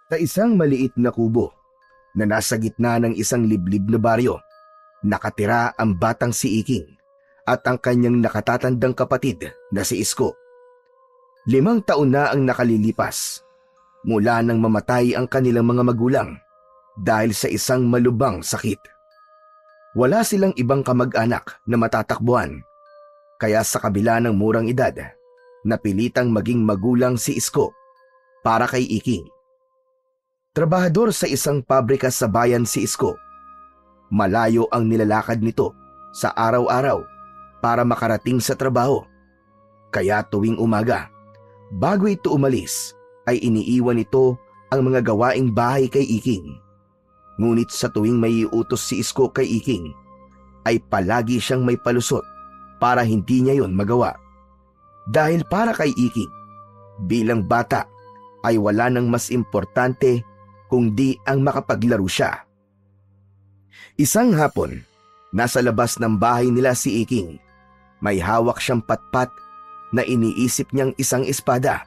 Sa isang maliit na kubo na nasa gitna ng isang liblib na baryo, nakatira ang batang si Iking at ang kanyang nakatatandang kapatid na si Isko. 5 taon na ang nakalilipas mula nang mamatay ang kanilang mga magulang dahil sa isang malubhang sakit. Wala silang ibang kamag-anak na matatakbuhan, kaya sa kabila ng murang edad, napilitang maging magulang si Isko para kay Iking. Trabahador sa isang pabrika sa bayan si Isko. Malayo ang nilalakad nito sa araw-araw para makarating sa trabaho. Kaya tuwing umaga, bago ito umalis, ay iniiwan nito ang mga gawaing bahay kay Iking. Ngunit sa tuwing may iutos si Isko kay Iking, ay palagi siyang may palusot para hindi niya yon magawa. Dahil para kay Iking, bilang bata ay wala nang mas importante kundi ang makapaglaro siya. Isang hapon, nasa labas ng bahay nila si Iking. May hawak siyang patpat na iniisip niyang isang espada,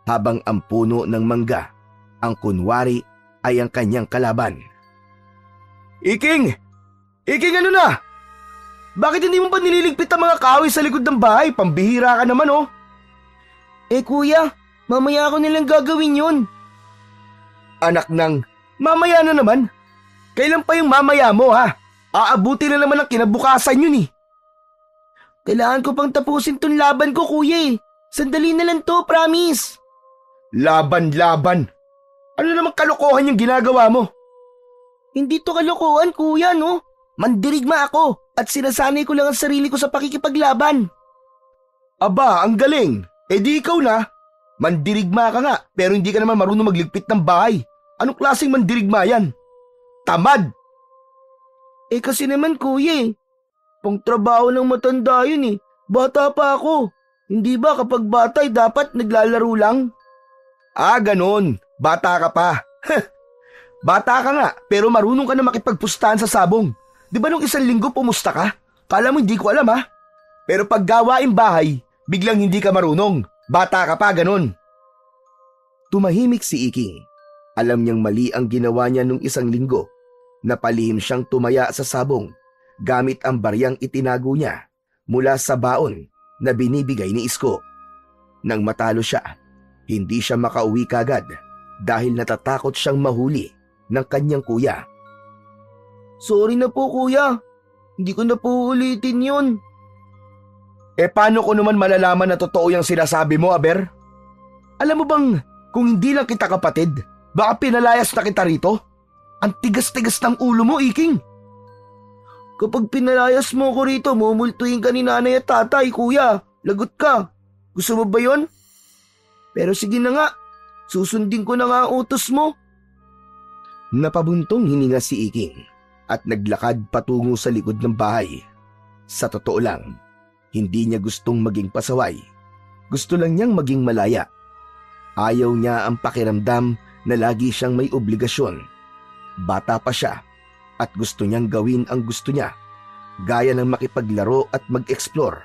habang ang puno ng mangga, ang kunwari ay ang kanyang kalaban. Iking! Iking, ano na? Bakit hindi mo pa nililigpit ang mga kahoy sa likod ng bahay? Pambihira ka naman, oh. Kuya, mamaya ako nilang gagawin yun. Anak ng, mamaya na naman. Kailan pa yung mamaya mo, ha? Aabuti na naman ang kinabukasan yun, eh. Kailangan ko pang tapusin tong laban ko, kuya, eh. Sandali na lang to, promise. Laban. Ano namang kalokohan yung ginagawa mo? Hindi to kalokohan, kuya, no? Mandirigma ako at sinasanay ko lang ang sarili ko sa pakikipaglaban. Aba, ang galing. Eh di ikaw na. Mandirigma ka nga, pero hindi ka naman marunong magligpit ng bahay. Anong klaseng mandirigma yan? Tamad! Kasi naman, kuya, pangtrabaho ng matanda yun, eh. Bata pa ako. Hindi ba kapag bata ay dapat naglalaro lang? Ganon. Bata ka pa. Bata ka nga, pero marunong ka na makipagpustahan sa sabong. Di ba nung 1 linggo pumusta ka? Kala mo hindi ko alam, ha? Pero pag gawain bahay, biglang hindi ka marunong. Bata ka pa, ganon. Tumahimik si Iking. Alam niyang mali ang ginawa niya nung 1 linggo. Napalihim siyang tumaya sa sabong gamit ang baryang itinago niya mula sa baon na binibigay ni Isko. Nang matalo siya, hindi siya makauwi kagad dahil natatakot siyang mahuli ng kanyang kuya. Sorry na po, kuya. Hindi ko na po ulitin yun. Paano ko naman malalaman na totoo yung sinasabi mo, Aber? Alam mo bang kung hindi lang kita kapatid, baka pinalayas na kita rito? Ang tigas-tigas ng ulo mo, Iking. Kapag pinalayas mo ko rito, mumultuhin ka ni nanay at tatay, kuya. Lagot ka. Gusto mo ba yun? Pero sige na nga, susundin ko na nga ang utos mo. Napabuntong hininga si Iking at naglakad patungo sa likod ng bahay. Sa totoo lang, hindi niya gustong maging pasaway. Gusto lang niyang maging malaya. Ayaw niya ang pakiramdam na lagi siyang may obligasyon. Bata pa siya at gusto niyang gawin ang gusto niya, gaya ng makipaglaro at mag-explore.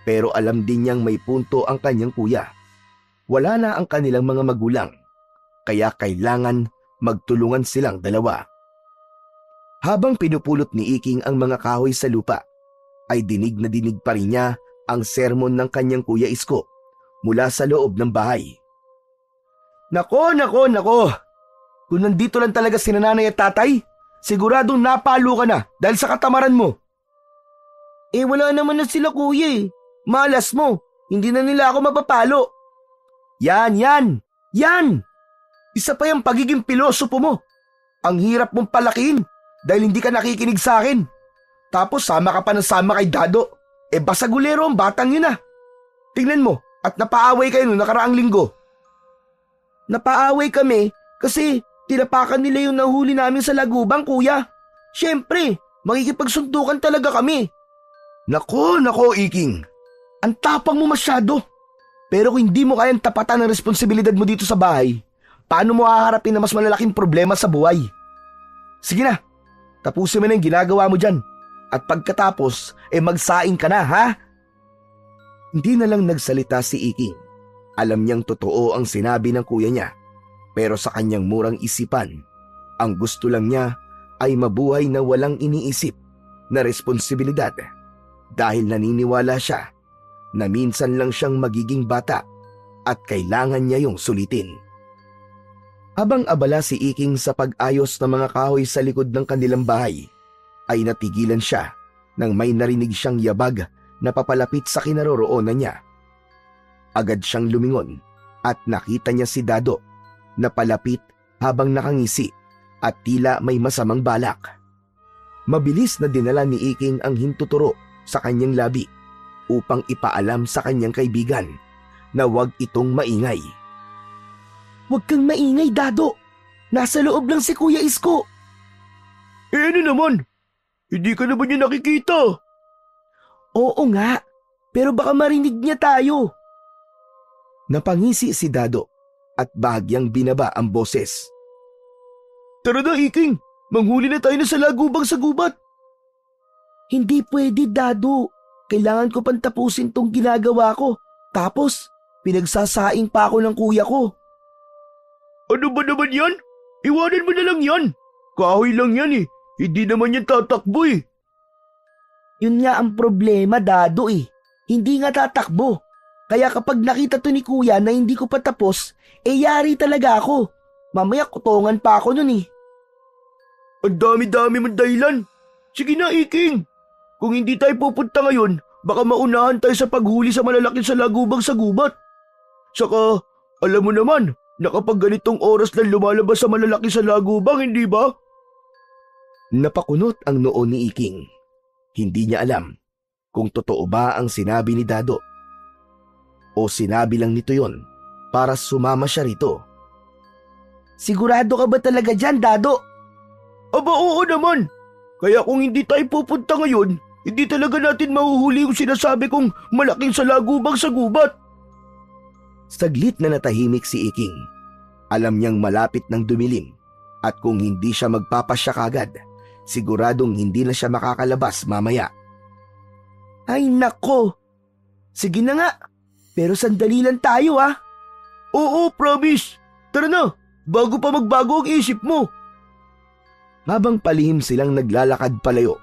Pero alam din niyang may punto ang kanyang kuya. Wala na ang kanilang mga magulang, kaya kailangan magtulungan silang dalawa. Habang pinupulot ni Iking ang mga kahoy sa lupa, ay dinig na dinig pa rin niya ang sermon ng kanyang kuya Isko mula sa loob ng bahay. Nako! Kung nandito lang talaga si nanay at tatay, siguradong napalo ka na dahil sa katamaran mo. Wala naman na sila, kuya, eh. Malas mo, hindi na nila ako mapapalo. Yan! Isa pa yung pagiging pilosopo mo. Ang hirap mong palakihin dahil hindi ka nakikinig sa akin. Tapos sama ka pa ng sama kay Dado. Basagulero ang batang yun, ah. Tingnan mo, at napaaway kayo noong nakaraang linggo. Napaaway kami kasi tinapakan nila yung nahuli namin sa lagubang, kuya. Siyempre, makikipagsuntukan talaga kami. Nako, Iking. Ang tapang mo masyado. Pero kung hindi mo kayang tapatan ang responsibilidad mo dito sa bahay, paano mo haharapin na mas malalaking problema sa buhay? Sige na, tapusin mo na yung ginagawa mo dyan. At pagkatapos, magsaing ka na, ha? Hindi na lang nagsalita si Iking. Alam niyang totoo ang sinabi ng kuya niya. Pero sa kanyang murang isipan, ang gusto lang niya ay mabuhay na walang iniisip na responsibilidad dahil naniniwala siya na minsan lang siyang magiging bata at kailangan niya yung sulitin. Habang abala si Iking sa pag-ayos ng mga kahoy sa likod ng kanilang bahay, ay natigilan siya nang may narinig siyang yabag na papalapit sa kinaroroonan niya. Agad siyang lumingon at nakita niya si Dado na palapit habang nakangisi at tila may masamang balak. Mabilis na dinala ni Iking ang hintuturo sa kanyang labi upang ipaalam sa kanyang kaibigan na huwag itong maingay. Huwag kang maingay, Dado. Nasa loob lang si Kuya Isko. Ano naman? Hindi ka naman niya nakikita. Oo nga, pero baka marinig niya tayo. Napangisi si Dado at bahagyang binaba ang boses. Tara na, Iking. Manghuli na tayo na sa lagubang sa gubat. Hindi pwede, Dado. Kailangan ko pang tapusin tong ginagawa ko. Tapos, pinagsasaing pa ako ng kuya ko. Ano ba naman yan? Iwanan mo na lang yan. Kahoy lang yan eh. Hindi naman yan tatakbo eh. Yun nga ang problema, Dado eh. Hindi nga tatakbo. Kaya kapag nakita to ni kuya na hindi ko pa tapos, yari talaga ako. Mamaya kutongan pa ako nun eh. Ang dami-dami mong dahilan. Sige na, Iking. Kung hindi tayo pupunta ngayon, baka maunahan tayo sa paghuli sa malalaking salagubang sa gubat. Saka, alam mo naman, na kapag ganitong oras lang lumalabas sa malalaki salagubang, hindi ba? Napakunot ang noo ni Iking. Hindi niya alam kung totoo ba ang sinabi ni Dado o sinabi lang nito yon para sumama siya rito. Sigurado ka ba talaga dyan, Dado? Aba oo naman. Kaya kung hindi tayo pupunta ngayon, hindi talaga natin mahuhuli yung sinasabi kong malaking salagubang sa gubat. Saglit na natahimik si Iking. Alam niyang malapit ng dumilim at kung hindi siya magpapasya kagad, siguradong hindi na siya makakalabas mamaya. Ay nako! Sige na nga, pero sandali lang tayo ah. Oo, promise. Tara na, bago pa magbago ang isip mo. Habang palihim silang naglalakad palayo,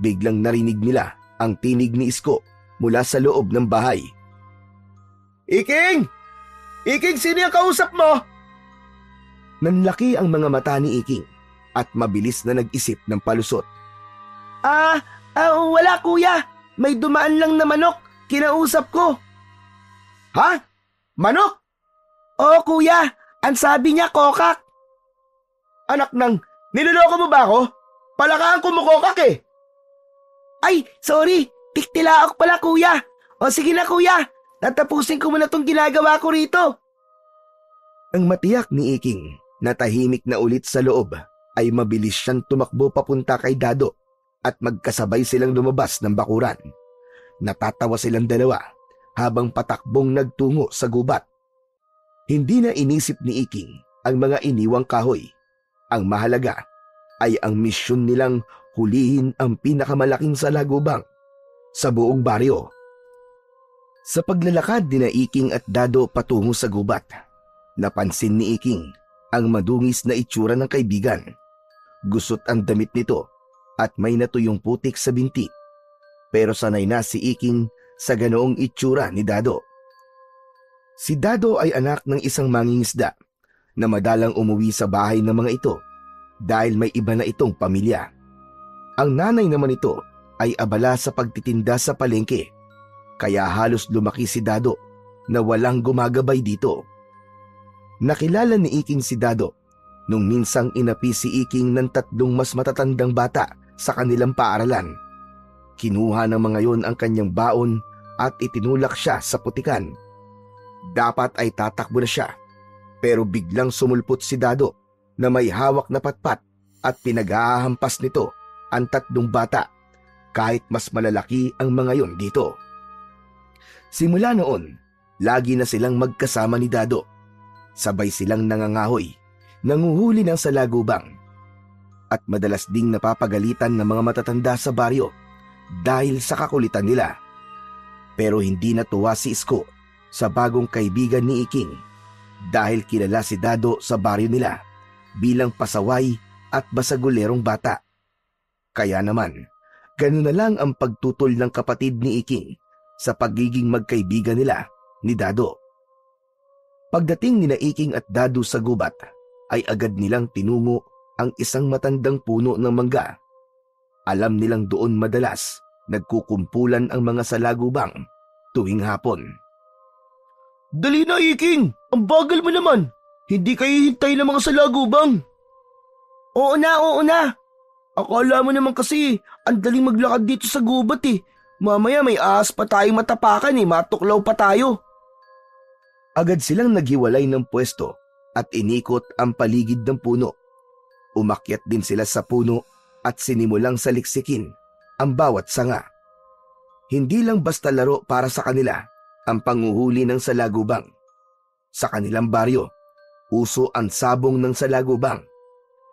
biglang narinig nila ang tinig ni Isko mula sa loob ng bahay. Iking! Iking, sino yung kausap mo? Nanlaki ang mga mata ni Iking at mabilis na nag-isip ng palusot. Wala kuya. May dumaan lang na manok. Kinausap ko. Ha? Manok? Oo kuya. Ang sabi niya kokak. Anak ng, niloloko mo ba ako? Palakaan ko mo kokak eh. Ay, sorry. Tiktilaok pala kuya. O sige na kuya. Tatapusin ko muna tong ginagawa ko rito. Ang matiyak ni Iking na tahimik na ulit sa loob ay mabilis siyang tumakbo papunta kay Dado at magkasabay silang lumabas ng bakuran. Natatawa silang dalawa habang patakbong nagtungo sa gubat. Hindi na inisip ni Iking ang mga iniwang kahoy. Ang mahalaga ay ang misyon nilang hulihin ang pinakamalaking salagubang sa buong baryo. Sa paglalakad ni na Iking at Dado patungo sa gubat, napansin ni Iking ang madungis na itsura ng kaibigan. Gusot ang damit nito at may natuyong putik sa binti. Pero sanay na si Iking sa ganoong itsura ni Dado. Si Dado ay anak ng isang mangingisda na madalang umuwi sa bahay ng mga ito dahil may iba na itong pamilya. Ang nanay naman ito ay abala sa pagtitinda sa palengke, kaya halos lumaki si Dado na walang gumagabay dito. Nakilala ni Iking si Dado nung minsang inapi si Iking ng 3 mas matatandang bata sa kanilang paaralan. Kinuha ng mga yon ang kanyang baon at itinulak siya sa putikan. Dapat ay tatakbo na siya, pero biglang sumulpot si Dado na may hawak na patpat at pinaghahampas nito ang 3 bata kahit mas malalaki ang mga yon dito. Simula noon, lagi na silang magkasama ni Dado. Sabay silang nangangahoy, nanguhuli ng salagubang. At madalas ding napapagalitan ng mga matatanda sa baryo dahil sa kakulitan nila. Pero hindi natuwa si Isko sa bagong kaibigan ni Iking dahil kilala si Dado sa baryo nila bilang pasaway at basagulerong bata. Kaya naman, ganun na lang ang pagtutol ng kapatid ni Iking sa pagiging magkaibigan nila ni Dado. Pagdating nina Iking at Dado sa gubat, ay agad nilang tinungo ang isang matandang puno ng mangga. Alam nilang doon madalas nagkukumpulan ang mga salagubang tuwing hapon. Dali na, Iking! Ang bagal mo naman! Hindi kayo hintay ng mga salagubang! Oo na! Akala mo naman kasi, ang daling maglakad dito sa gubat eh. Mamaya may ahas pa tayong matapakan eh, matuklaw pa tayo. Agad silang naghiwalay ng pwesto at inikot ang paligid ng puno. Umakyat din sila sa puno at sinimulang saliksikin ang bawat sanga. Hindi lang basta laro para sa kanila ang panguhuli ng salagubang. Sa kanilang baryo, uso ang sabong ng salagubang.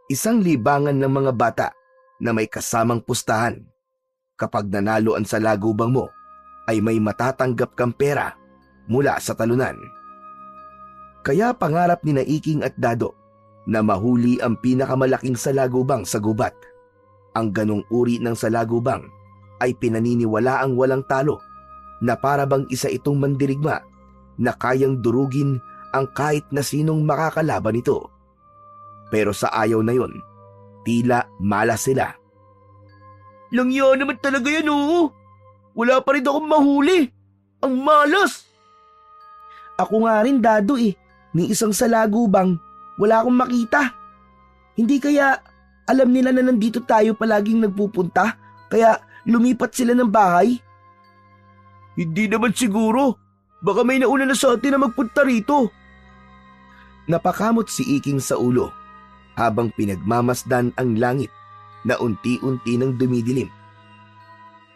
Isang libangan ng mga bata na may kasamang pustahan. Kapag nanalo ang salagubang mo, ay may matatanggap kang pera mula sa talunan. Kaya pangarap ni Iking at Dado na mahuli ang pinakamalaking salagubang sa gubat. Ang ganong uri ng salagubang ay pinaniniwalaang walang talo na para bang isa itong mandirigma na kayang durugin ang kahit na sinong makakalaban nito. Pero sa ayaw na yon, tila malas sila. Langya naman talaga yan, oo. Wala pa rin akong mahuli. Ang malas. Ako nga rin, Dado eh. Ni isang salagubang, wala akong makita. Hindi kaya alam nila na nandito tayo palaging nagpupunta, kaya lumipat sila ng bahay? Hindi naman siguro. Baka may nauna na sa atin na magpunta rito. Napakamot si Iking sa ulo habang pinagmamasdan ang langit na unti-unti nang dumidilim.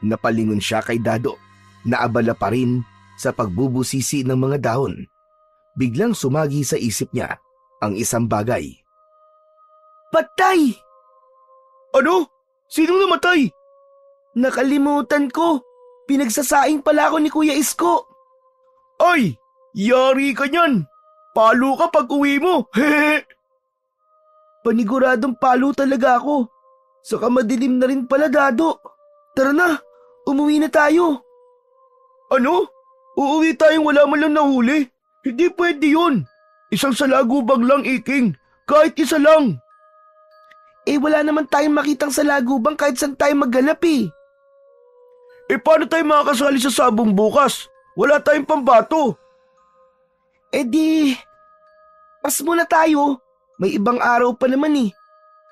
Napalingon siya kay Dado na abala pa rin sa pagbubusisi ng mga dahon. Biglang sumagi sa isip niya ang isang bagay. Patay! Ano? Sinong namatay? Nakalimutan ko. Pinagsasaing pala ako ni Kuya Isko. Ay! Yari ka niyan! Palo ka pag uwi mo! Hehe! Paniguradong palo talaga ako. Saka madilim na rin pala, Dado. Tara na, umuwi na tayo. Ano? Uuwi tayong wala man lang nahuli? Hindi pwede yun. Isang salagubang lang, Iking. Kahit isa lang. Wala naman tayong makitang salagubang kahit saan tayo maghanap eh. Paano tayo makakasali sa sabong bukas? Wala tayong pambato. Di, pas muna tayo. May ibang araw pa naman eh.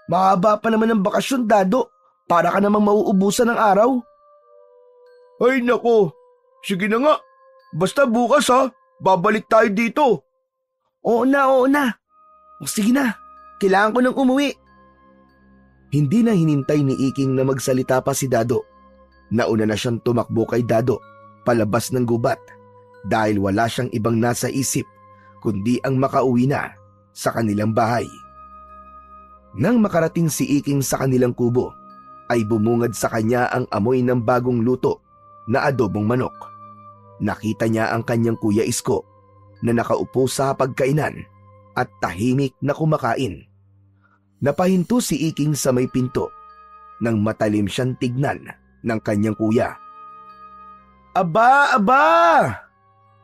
Mahaba pa naman ang bakasyon, Dado. Para ka namang mauubusan ng araw. Ay nako. Sige na nga. Basta bukas ha. Babalik tayo dito. Oo na. O sige na. Kailangan ko nang umuwi. Hindi na hinintay ni Iking na magsalita pa si Dado. Nauna na siyang tumakbo kay Dado palabas ng gubat dahil wala siyang ibang nasa isip kundi ang makauwi na sa kanilang bahay. Nang makarating si Iking sa kanilang kubo, ay bumungad sa kanya ang amoy ng bagong luto na adobong manok. Nakita niya ang kanyang Kuya Isko na nakaupo sa pagkainan at tahimik na kumakain. Napahinto si Iking sa may pinto nang matalim siyang tignan ng kanyang kuya. Aba!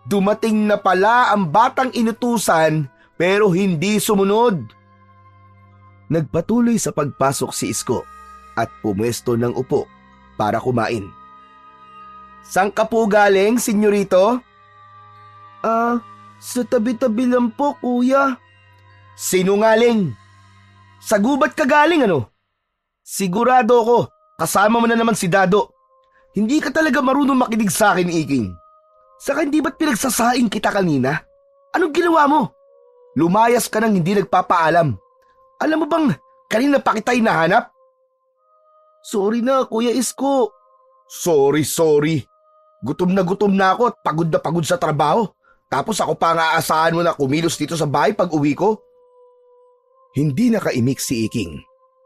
Dumating na pala ang batang inutusan pero hindi sumunod. Nagpatuloy sa pagpasok si Isko at pumwesto ng upo para kumain. Saan ka po galing, senyorito? Sa tabi-tabi lang po, kuya. Sinungaling! Sa gubat ka galing ano? Sigurado ako, kasama mo na naman si Dado. Hindi ka talaga marunong makinig sa akin, Iking. Saka hindi ba't pinagsasaing kita kanina? Anong ginawa mo? Lumayas ka nang hindi nagpapaalam. Alam mo bang kanina pa kita hinahanap? Sorry na, Kuya Isko. Sorry. Gutom na ako at pagod sa trabaho. Tapos ako pa nga aasahan mo na kumilos dito sa bahay pag uwi ko? Hindi nakaimik si Iking.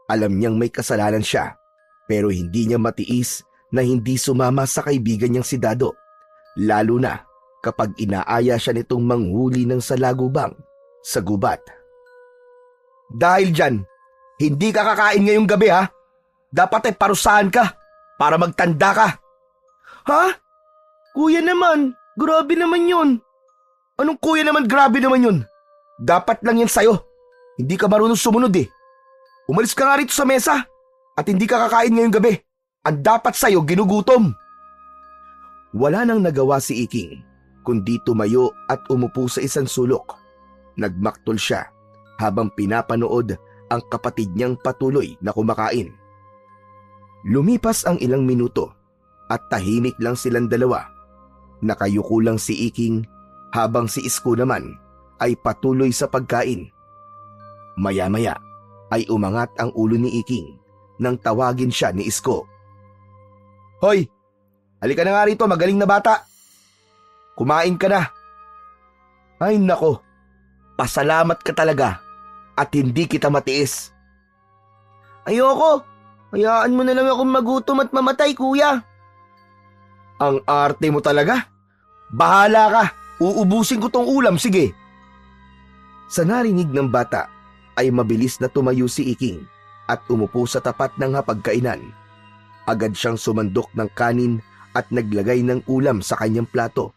Alam niyang may kasalanan siya, pero hindi niya matiis na hindi sumama sa kaibigan niyang si Dado. Lalo na kapag inaaya siya nitong manghuli ng salagubang sa gubat. Dahil dyan, hindi ka kakain ngayong gabi ha. Dapat ay parusahan ka para magtanda ka. Ha? Kuya naman, grabe naman yun. Anong kuya naman, grabe naman yun? Dapat lang yan sa'yo. Hindi ka marunong sumunod eh. Umalis ka nga rito sa mesa at hindi ka kakain ngayong gabi. Ang dapat sa'yo, ginugutom. Wala nang nagawa si Iking, kundi tumayo at umupo sa isang sulok. Nagmaktol siya habang pinapanood ang kapatid niyang patuloy na kumakain. Lumipas ang ilang minuto at tahimik lang silang dalawa. Nakayuko lang si Iking habang si Isko naman ay patuloy sa pagkain. Maya-maya ay umangat ang ulo ni Iking nang tawagin siya ni Isko. Hoy! Halika na nga rito, magaling na bata. Kumain ka na. Ay nako, pasalamat ka talaga at hindi kita matiis. Ayoko. Hayaan mo na lang akong magutom at mamatay, kuya. Ang arte mo talaga. Bahala ka, uubusin ko tong ulam, sige. Sa narinig ng bata ay mabilis na tumayo si Iking at umupo sa tapat ng hapagkainan. Agad siyang sumandok ng kanin at naglagay ng ulam sa kanyang plato.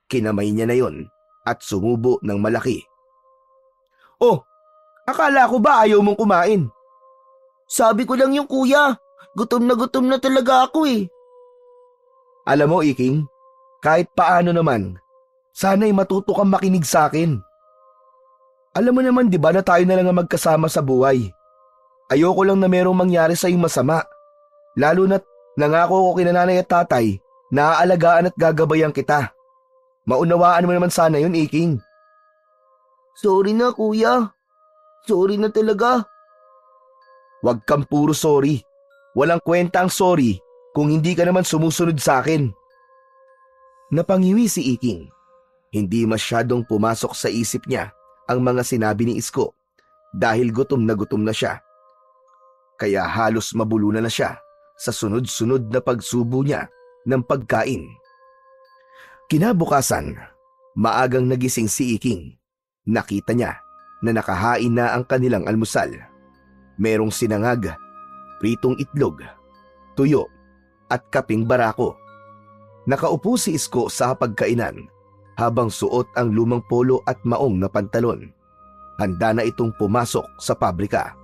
Kinamay niya na yon at sumubo ng malaki. Oh, akala ko ba ayaw mong kumain? Sabi ko lang yung kuya, gutom na talaga ako eh. Alam mo, Iking, kahit paano naman, sana'y matuto kang makinig sa akin. Alam mo naman, di ba, na tayo na lang ang magkasama sa buhay. Ayoko lang na merong mangyari sa'yong masama. Lalo na't nangako ko kina nanay at tatay na aalagaan at gagabayan kita. Maunawaan mo naman sana yun, Iking. Sorry na, kuya. Sorry na talaga. Huwag kang puro sorry. Walang kwenta ang sorry kung hindi ka naman sumusunod sa akin. Napangiwi si Iking. Hindi masyadong pumasok sa isip niya ang mga sinabi ni Isko dahil gutom na siya. Kaya halos mabulunan na siya sa sunod-sunod na pagsubo niya ng pagkain. Kinabukasan, maagang nagising si Iking. Nakita niya na nakahain na ang kanilang almusal. Merong sinangag, pritong itlog, tuyo at kaping barako. Nakaupo si Isko sa hapagkainan habang suot ang lumang polo at maong na pantalon. Handa na itong pumasok sa pabrika.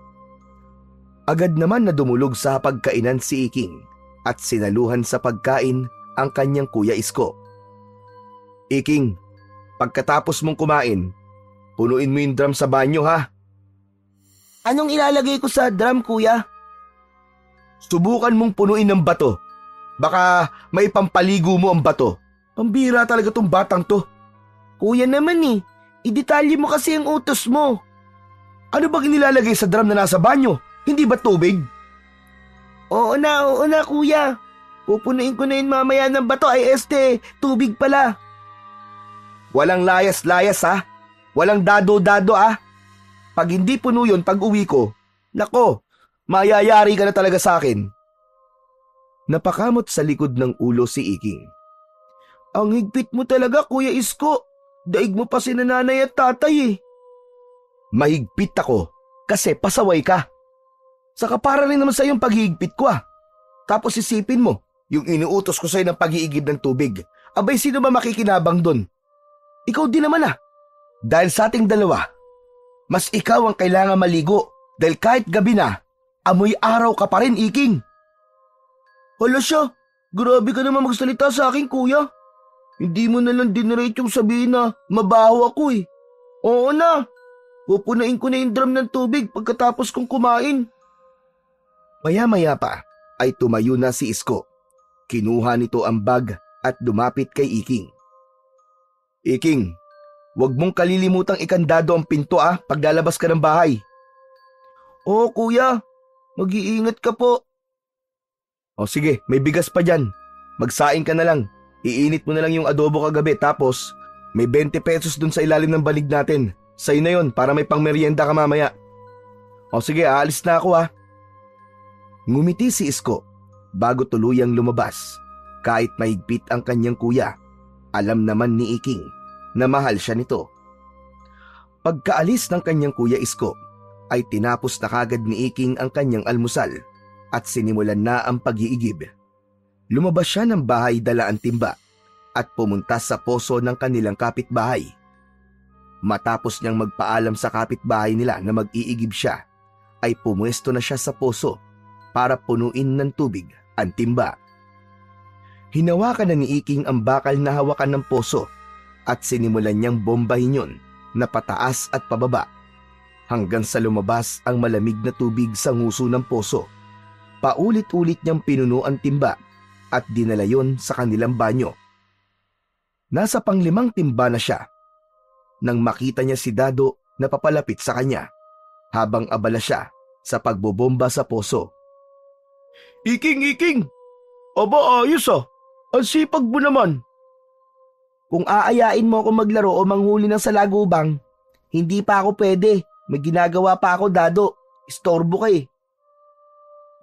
Agad naman na dumulog sa hapagkainan si Iking at sinaluhan sa pagkain ang kanyang kuya Isko. Iking, pagkatapos mong kumain, punuin mo yung drum sa banyo ha. Anong ilalagay ko sa drum, kuya? Subukan mong punuin ng bato. Baka may pampaligo mo ang bato. Pambira talaga tong batang to. Kuya naman eh, idetalye mo kasi ang utos mo. Ano ba nilalagay sa drum na nasa banyo? Hindi ba tubig? Oo na kuya. Pupunuin ko na yun mamaya ng bato ay tubig pala. Walang layas-layas ha. Walang dado-dado ha. Pag hindi puno yun pag uwi ko, nako, mayayari ka na talaga sa akin. Napakamot sa likod ng ulo si Iking. Ang higpit mo talaga, Kuya Isko. Daig mo pa si nanay at tatay eh. Mahigpit ako kasi pasaway ka. Saka para rin naman sa yung paghihigpit ko ah. Tapos isipin mo, yung inuutos ko sa'yo ng pag-iigib ng tubig. Abay, sino ba makikinabang dun? Ikaw din naman ah. Dahil sa ating dalawa, mas ikaw ang kailangan maligo dahil kahit gabi na, amoy araw ka pa rin, Iking. Hala siya, grabe ka naman magsalita sa akin, kuya. Hindi mo na lang diniretsyong sabihin na mabaho ako eh. Oo na, pupunain ko na yung drum ng tubig pagkatapos kong kumain. Maya-maya pa ay tumayo na si Isko. Kinuha nito ang bag at lumapit kay Iking. Iking, huwag mong kalilimutang ikandado ang pinto paglalabas ka ng bahay. Oo kuya, mag-iingat ka po. O sige, may bigas pa dyan. Magsaing ka na lang. Iinit mo na lang yung adobo kagabi tapos may 20 pesos dun sa ilalim ng balig natin. Sa'yo na yun para may pangmeryenda ka mamaya. O sige, aalis na ako Ngumiti si Isko bago tuluyang lumabas. Kahit mahigpit ang kanyang kuya, alam naman ni Iking na mahal siya nito. Pagkaalis ng kanyang Kuya Isko, ay tinapos na kagad ni Iking ang kanyang almusal at sinimulan na ang pag-iigib. Lumabas siya ng bahay dala ang timba at pumunta sa poso ng kanilang kapitbahay. Matapos niyang magpaalam sa kapitbahay nila na mag-iigib siya, ay pumuesto na siya sa poso para punuin ng tubig ang timba. Hinawakan na ni Iking ang bakal na hawakan ng poso at sinimulan niyang bombahin yun na pataas at pababa hanggang sa lumabas ang malamig na tubig sa nguso ng poso. Paulit-ulit niyang pinuno ang timba at dinala yon sa kanilang banyo. Nasa pang-5 timba na siya nang makita niya si Dado na papalapit sa kanya habang abala siya sa pagbobomba sa poso. Iking! Aba ayos ah! Ang sipag mo naman! Kung aayain mo ako maglaro o manghuli ng salagubang, hindi pa ako pwede. May ginagawa pa ako, Dado. Istorbo ka eh.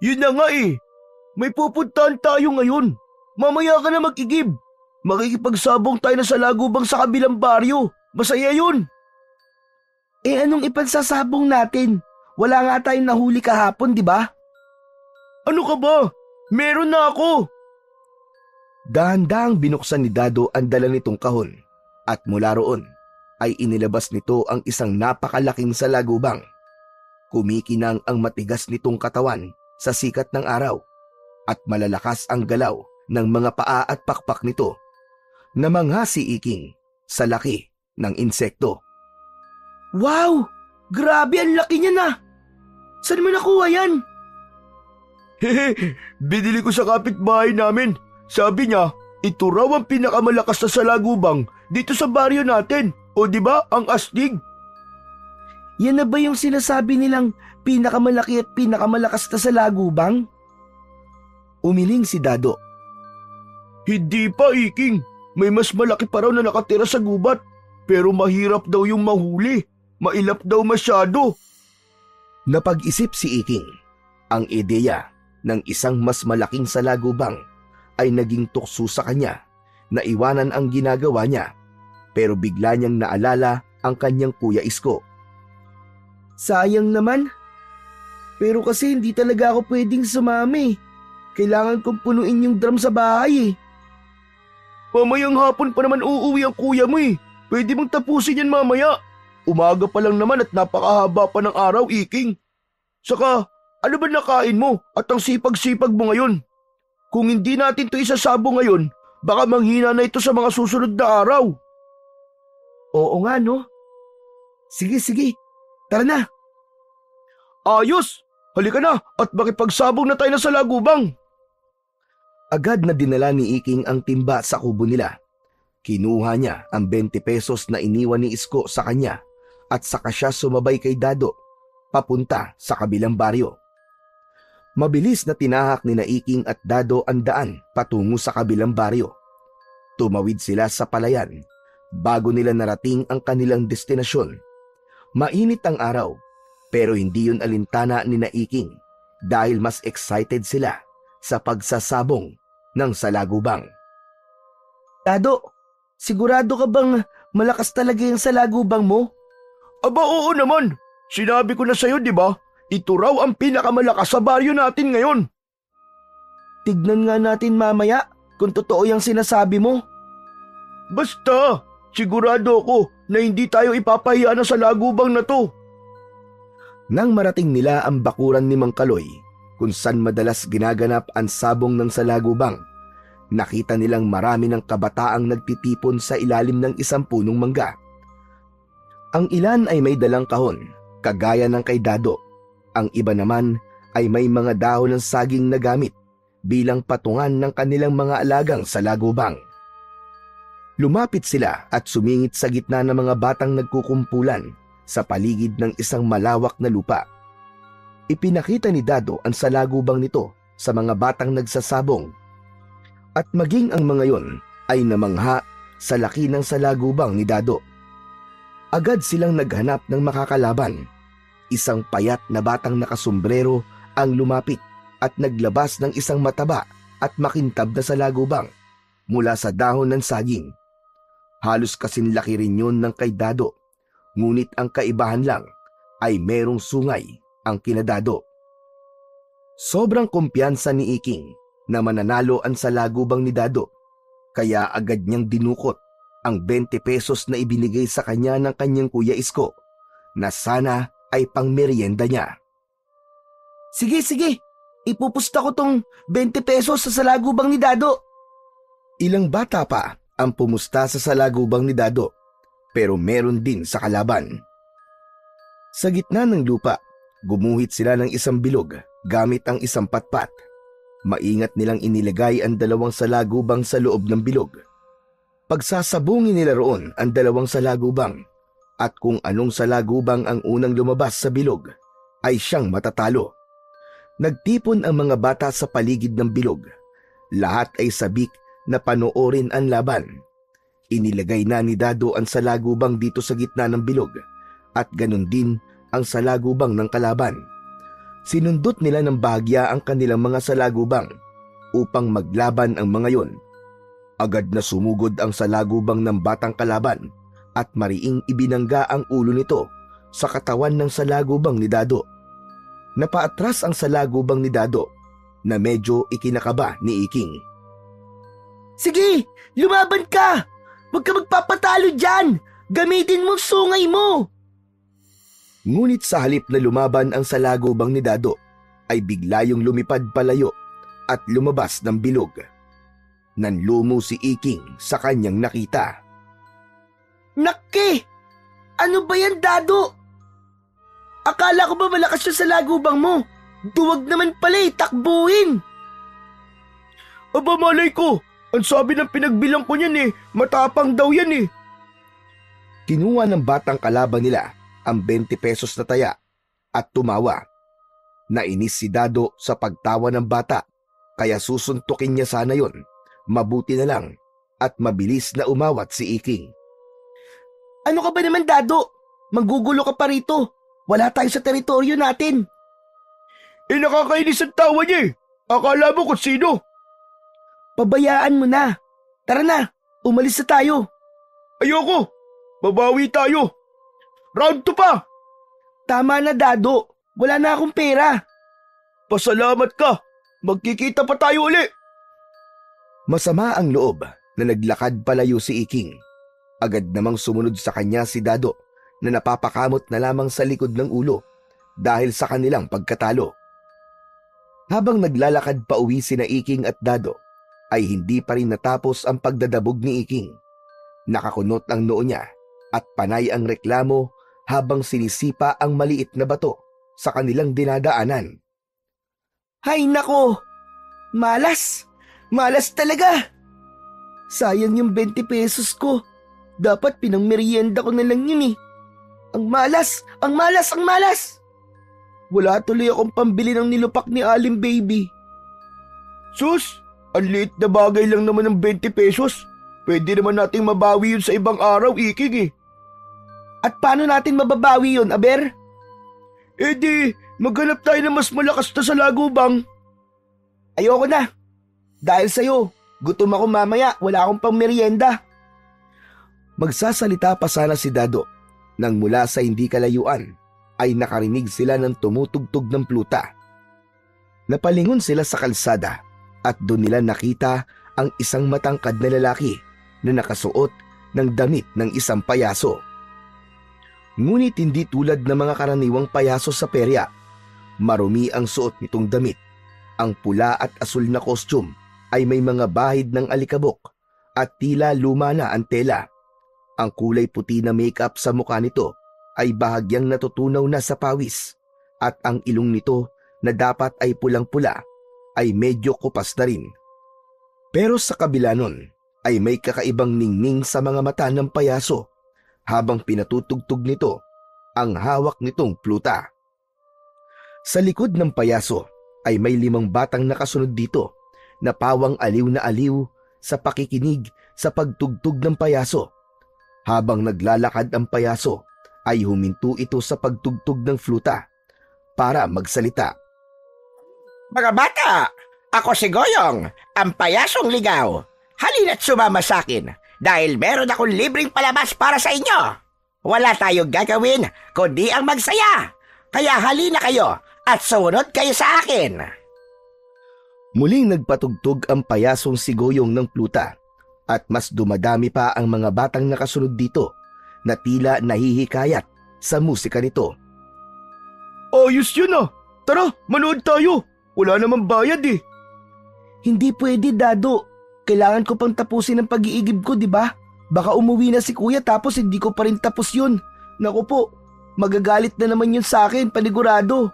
Yun na nga eh! May pupuntahan tayo ngayon. Mamaya ka na mag-igib. Makikipagsabong tayo na salagubang sa kabilang baryo. Masaya yun! Eh anong ipansasabong natin? Wala nga tayong nahuli kahapon, di ba? Ano ka ba? Meron na ako! Dahan-dahang binuksan ni Dado ang dala nitong kahon at mula roon ay inilabas nito ang isang napakalaking salagubang. Kumikinang ang matigas nitong katawan sa sikat ng araw at malalakas ang galaw ng mga paa at pakpak nito. Namangha si Iking sa laki ng insekto. Wow! Grabe, ang laki niya na! Saan mo nakuha yan? Hehe, binili ko sa kapitbahay namin. Sabi niya, ito raw ang pinakamalakas na salagubang dito sa baryo natin. O di ba ang astig? Yan na ba yung sinasabi nilang pinakamalaki at pinakamalakas na salagubang? Umiling si Dado. Hindi pa, Iking. May mas malaki pa raw na nakatira sa gubat. Pero mahirap daw yung mahuli. Mailap daw masyado. Napag-isip si Iking. Ang ideya ng isang mas malaking salagubang ay naging tukso sa kanya na iwanan ang ginagawa niya, pero bigla niyang naalala ang kanyang Kuya Isko. Sayang naman. Pero kasi hindi talaga ako pwedeng sumami. Kailangan kong punuin yung drum sa bahay eh. Mamayang hapon pa naman uuwi ang kuya mo eh. Pwede mong tapusin yan mamaya. Umaga pa lang naman at napakahaba pa ng araw, Iking. Saka, ano ba nakain mo at ang sipag-sipag mo ngayon? Kung hindi natin to isasabo ngayon, baka manghina na ito sa mga susunod na araw. Oo nga no. Sige, tara na. Ayos! Halika na at makipagsabong na tayo na sa lagubang. Agad na dinala ni Iking ang timba sa kubo nila. Kinuha niya ang 20 pesos na iniwan ni Isko sa kanya at saka siya sumabay kay Dado papunta sa kabilang baryo. Mabilis na tinahak ni Iking at Dado ang daan patungo sa kabilang baryo. Tumawid sila sa palayan bago nila narating ang kanilang destinasyon. Mainit ang araw pero hindi yun alintana ni Iking dahil mas excited sila sa pagsasabong ng salagubang. Dado, sigurado ka bang malakas talaga yung salagubang mo? Aba oo naman. Sinabi ko na sa'yo, di ba? Ito raw ang pinakamalakas sa baryo natin ngayon. Tignan nga natin mamaya kung totoo yung sinasabi mo. Basta, sigurado ako na hindi tayo ipapahiya na sa lagubang na to. Nang marating nila ang bakuran ni Mang Kaloy, kung saan madalas ginaganap ang sabong ng salagubang, nakita nilang marami ng kabataang nagtitipon sa ilalim ng isang punong mangga. Ang ilan ay may dalang kahon, kagaya ng kay Dado. Ang iba naman ay may mga dahon ng saging na gamit bilang patungan ng kanilang mga alagang salagubang. Lumapit sila at sumingit sa gitna ng mga batang nagkukumpulan sa paligid ng isang malawak na lupa. Ipinakita ni Dado ang salagubang nito sa mga batang nagsasabong at maging ang mga yon ay namangha sa laki ng salagubang ni Dado. Agad silang naghanap ng makakalaban. Isang payat na batang nakasombrero ang lumapit at naglabas ng isang mataba at makintab na salagubang mula sa dahon ng saging. Halos kasing laki rin yun ng kay Dado, Ngunit ang kaibahan lang ay merong sungay ang kinadado. Sobrang kumpiyansa ni Iking na mananalo ang salagubang ni Dado, kaya agad niyang dinukot ang 20 pesos na ibinigay sa kanya ng kanyang Kuya Isko na sana ay pangmeryenda niya. Sige, ipupusta ko tong 20 pesos sa salagubang ni Dado. Ilang bata pa ang pumusta sa salagubang ni Dado, pero meron din sa kalaban. Sa gitna ng lupa, gumuhit sila ng isang bilog gamit ang isang patpat. Maingat nilang inilagay ang 2 salagubang sa loob ng bilog. Pagsasabungin nila roon ang 2 salagubang, at kung anong salagubang ang unang lumabas sa bilog ay siyang matatalo. Nagtipon ang mga bata sa paligid ng bilog. Lahat ay sabik na panoorin ang laban. Inilagay na ni Dado ang salagubang dito sa gitna ng bilog, at ganun din ang salagubang ng kalaban. Sinundot nila ng bahagya ang kanilang mga salagubang upang maglaban ang mga yon. Agad na sumugod ang salagubang ng batang kalaban at mariing ibinangga ang ulo nito sa katawan ng salagubang ni Dado. Napaatras ang salagubang ni Dado na medyo ikinakaba ni Iking. Sige, lumaban ka! Huwag ka magpapatalo dyan! Gamitin mo sungay mo! Ngunit sa halip na lumaban ang salagubang ni Dado, ay bigla yung lumipad palayo at lumabas ng bilog. Nanlumo si Iking sa kanyang nakita. Nakke! Ano ba yan, Dado? Akala ko ba malakas siya sa lagubang mo? Duwag naman pala takbuhin! Aba malay ko, ang sabi ng pinagbilang ko niyan matapang daw yan Kinuha ng batang kalaban nila ang 20 pesos na taya at tumawa. Nainis si Dado sa pagtawa ng bata, kaya susuntukin niya sana yon. Mabuti na lang at mabilis na umawat si Iking. Ano ka ba naman, Dado? Manggugulo ka pa rito. Wala tayo sa teritoryo natin. Nakakainis ang tawa niya Akala mo kung sino. Pabayaan mo na. Tara na, umalis na tayo. Ayoko, babawi tayo. Round 2 pa. Tama na, Dado. Wala na akong pera. Pasalamat ka. Magkikita pa tayo uli. Masama ang loob na naglakad palayo si Iking. Agad namang sumunod sa kanya si Dado na napapakamot na lamang sa likod ng ulo dahil sa kanilang pagkatalo. Habang naglalakad pa uwi sina Iking at Dado, ay hindi pa rin natapos ang pagdadabog ni Iking. Nakakunot ang noo niya at panay ang reklamo habang sinisipa ang maliit na bato sa kanilang dinadaanan. Hay nako! Malas! Malas talaga! Sayang yung 20 pesos ko. Dapat pinangmerienda ko na lang yun Ang malas! Ang malas! Ang malas! Wala tuloy akong pambili ng nilupak ni Aling Baby. Sus! Ang liit na bagay lang naman ng 20 pesos. Pwede naman nating mabawi yun sa ibang araw, Iking At paano natin mababawi yun, Aber? Di, maghanap tayo ng mas malakas na salagubang. Ayoko na. Dahil sa'yo, gutom ako mamaya, wala akong pang merienda. Magsasalita pa sana si Dado nang mula sa hindi kalayuan ay nakarinig sila ng tumutugtog ng pluta. Napalingon sila sa kalsada at doon nila nakita ang isang matangkad na lalaki na nakasuot ng damit ng isang payaso. Ngunit hindi tulad ng mga karaniwang payaso sa perya. Marumi ang suot nitong damit. Ang pula at asul na costume ay may mga bahid ng alikabok at tila luma na ang tela. Ang kulay puti na makeup sa mukha nito ay bahagyang natutunaw na sa pawis at ang ilong nito na dapat ay pulang-pula ay medyo kupas na rin. Pero sa kabila nun ay may kakaibang ningning sa mga mata ng payaso habang pinatutugtog nito ang hawak nitong pluta. Sa likod ng payaso ay may 5 batang nakasunod dito na pawang aliw na aliw sa pakikinig sa pagtugtog ng payaso. Habang naglalakad ang payaso ay huminto ito sa pagtugtog ng fluta para magsalita. Mga bata, ako si Goyong, ang payasong ligaw. Halina't sumama sa akin dahil meron akong libreng palabas para sa inyo. Wala tayong gagawin kundi ang magsaya. Kaya halina kayo at sumunod kayo sa akin. Muling nagpatugtog ang payasong si Goyong ng pluta at mas dumadami pa ang mga batang nakasunod dito na tila nahihikayat sa musika nito. Ayos yun ah! Tara, manood tayo! Wala namang bayad eh! Hindi pwede, Dado. Kailangan ko pang tapusin ang pag-iigib ko, di ba? Baka umuwi na si Kuya tapos hindi ko pa rin tapos yun. Naku po, magagalit na naman yun sa akin, panigurado.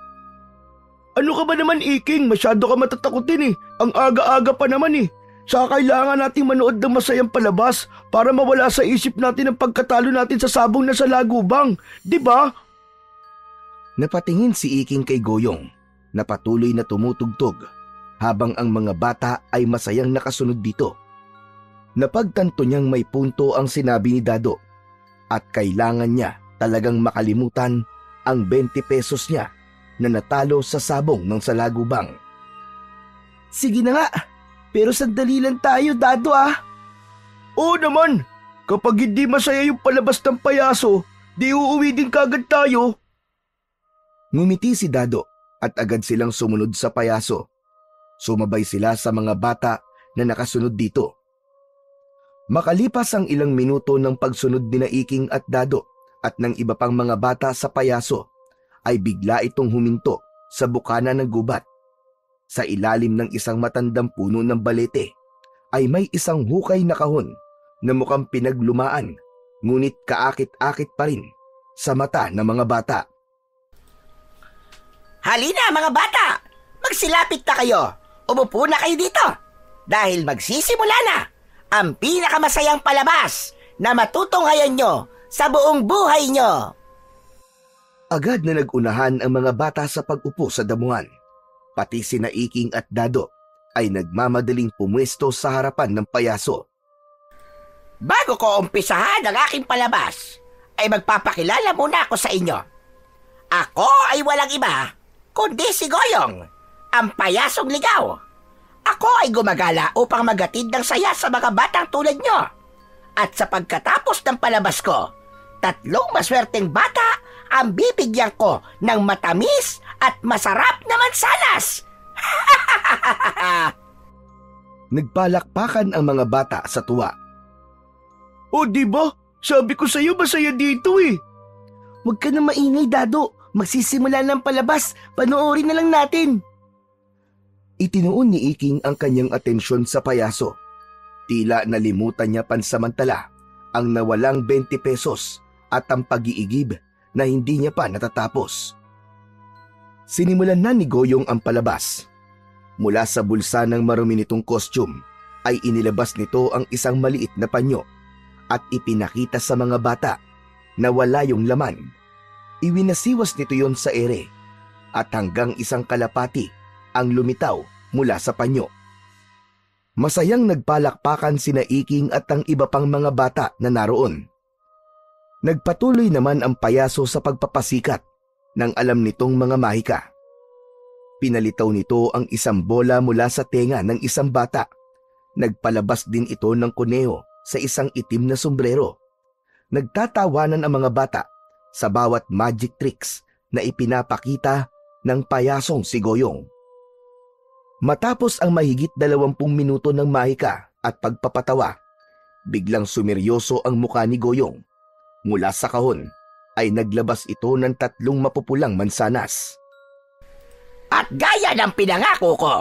Ano ka ba naman, Iking? Masyado ka matatakutin eh. Ang aga-aga pa naman eh. Saka kailangan nating manood ng masayang palabas para mawala sa isip natin ang pagkatalo natin sa sabong na sa lagubang. Di ba? Napatingin si Iking kay Goyong na patuloy na tumutugtog habang ang mga bata ay masayang nakasunod dito. Napagtanto niyang may punto ang sinabi ni Dado at kailangan niya talagang makalimutan ang 20 pesos niya na natalo sa sabong ng salagubang. Sige na nga, pero sandali lang tayo, Dado ah. Oo naman, kapag hindi masaya yung palabas ng payaso, di uuwi din kagad tayo. Ngumiti si Dado at agad silang sumunod sa payaso. Sumabay sila sa mga bata na nakasunod dito. Makalipas ang ilang minuto ng pagsunod ni Iking at Dado at ng iba pang mga bata sa payaso, ay bigla itong huminto sa bukana ng gubat. Sa ilalim ng isang matandang puno ng balete ay may isang hukay na kahon na mukhang pinaglumaan, ngunit kaakit-akit pa rin sa mata ng mga bata. Halina mga bata! Magsilapit na kayo! Umupo na kayo dito! Dahil magsisimula na ang pinakamasayang palabas na matutunghayan nyo sa buong buhay nyo! Agad na nagunahan ang mga bata sa pag-upo sa damuhan. Pati sina Iking at Dado ay nagmamadaling pumwesto sa harapan ng payaso. Bago ko umpisahan ang aking palabas, ay magpapakilala muna ako sa inyo. Ako ay walang iba, kundi si Goyong, ang payasong ligaw. Ako ay gumagala upang magatid ng saya sa mga batang tulad nyo. At sa pagkatapos ng palabas ko, 3 maswerteng bata ang bibigyan ko ng matamis at masarap na mansanas. Nagpalakpakan ang mga bata sa tuwa. O di ba? Sabi ko sa'yo masaya dito eh. Huwag ka na maingay, Dado. Magsisimula ng palabas. Panoorin na lang natin. Itinuon ni Iking ang kanyang atensyon sa payaso. Tila nalimutan niya pansamantala ang nawalang 20 pesos at ang pag-iigib na hindi niya pa natatapos. Sinimulan na ni Goyong ang palabas. Mula sa bulsa ng marumi nitong costume ay inilabas nito ang isang maliit na panyo at ipinakita sa mga bata na wala yung laman. Iwinasiwas nito yon sa ere at hanggang isang kalapati ang lumitaw mula sa panyo. Masayang nagpalakpakan sina Iking at ang iba pang mga bata na naroon. Nagpatuloy naman ang payaso sa pagpapasikat ng alam nitong mga mahika. Pinalitaw nito ang isang bola mula sa tenga ng isang bata. Nagpalabas din ito ng kuneho sa isang itim na sombrero. Nagtatawanan ang mga bata sa bawat magic tricks na ipinapakita ng payasong si Goyong. Matapos ang mahigit 20 minuto ng mahika at pagpapatawa, biglang sumeryoso ang mukha ni Goyong. Mula sa kahon ay naglabas ito ng 3 mapupulang mansanas. At gaya ng pinangako ko,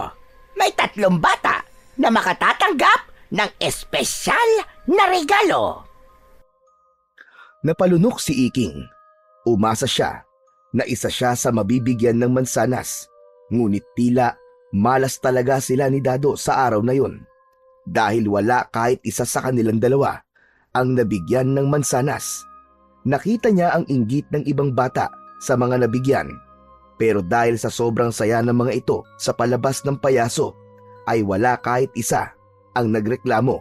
may 3 bata na makatatanggap ng espesyal na regalo. Napalunok si Iking. Umasa siya na isa siya sa mabibigyan ng mansanas. Ngunit tila malas talaga sila ni Dado sa araw na yon. Dahil wala kahit isa sa kanilang dalawa ang nabigyan ng mansanas. Nakita niya ang inggit ng ibang bata sa mga nabigyan. Pero dahil sa sobrang saya ng mga ito sa palabas ng payaso, ay wala kahit isa ang nagreklamo.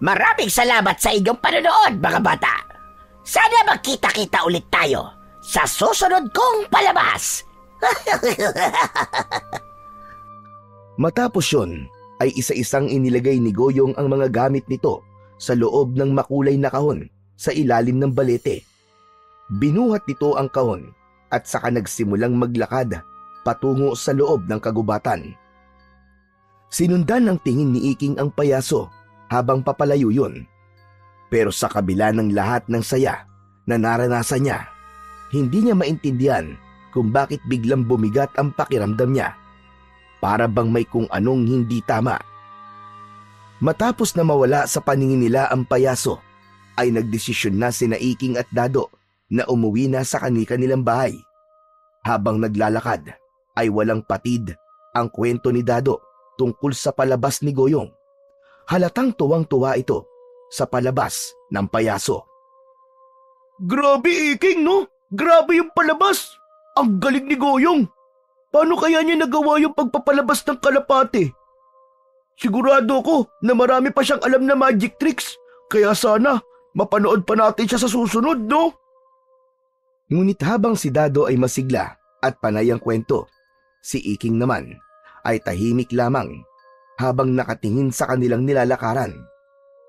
Maraming salamat sa inyong panonood, mga bata. Sana magkita-kita ulit tayo sa susunod kong palabas. Matapos yun, ay isa-isang inilagay ni Goyong ang mga gamit nito sa loob ng makulay na kahon sa ilalim ng balete. Binuhat nito ang kahon at saka nagsimulang maglakad patungo sa loob ng kagubatan. Sinundan ng tingin ni Iking ang payaso habang papalayo yun. Pero sa kabila ng lahat ng saya na naranasan niya, hindi niya maintindihan kung bakit biglang bumigat ang pakiramdam niya. Para bang may kung anong hindi tama. Matapos na mawala sa paningin nila ang payaso, ay nagdesisyon na sina Iking at Dado na umuwi na sa kanilang bahay. Habang naglalakad, ay walang patid ang kwento ni Dado tungkol sa palabas ni Goyong. Halatang tuwang-tuwa ito sa palabas ng payaso. Grabe, Iking, no? Grabe yung palabas! Ang galing ni Goyong! Paano kaya niya nagawa yung pagpapalabas ng kalapate? Sigurado ko na marami pa siyang alam na magic tricks, kaya sana mapanood pa natin siya sa susunod, no? Ngunit habang si Dado ay masigla at panay ang kwento, si Iking naman ay tahimik lamang habang nakatingin sa kanilang nilalakaran.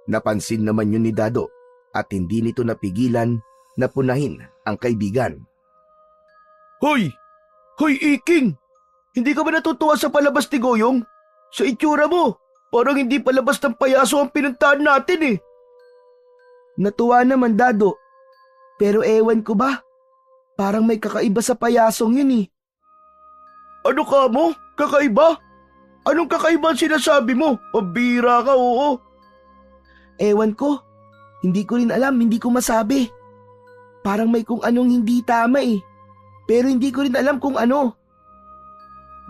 Napansin naman yun ni Dado at hindi nito napigilan na punahin ang kaibigan. Hoy! Hoy, Iking! Hindi ka ba natutuwa sa palabas ni Goyong? Sa itsura mo, parang hindi palabas ng payaso ang pinuntahan natin eh. Natuwa naman, Dado. Pero ewan ko ba? Parang may kakaiba sa payasong yun eh. Ano ka mo? Kakaiba? Anong kakaiba ang sinasabi mo? Pabira ka, oo. Ewan ko. Hindi ko rin alam, hindi ko masabi. Parang may kung anong hindi tama eh. Pero hindi ko rin alam kung ano.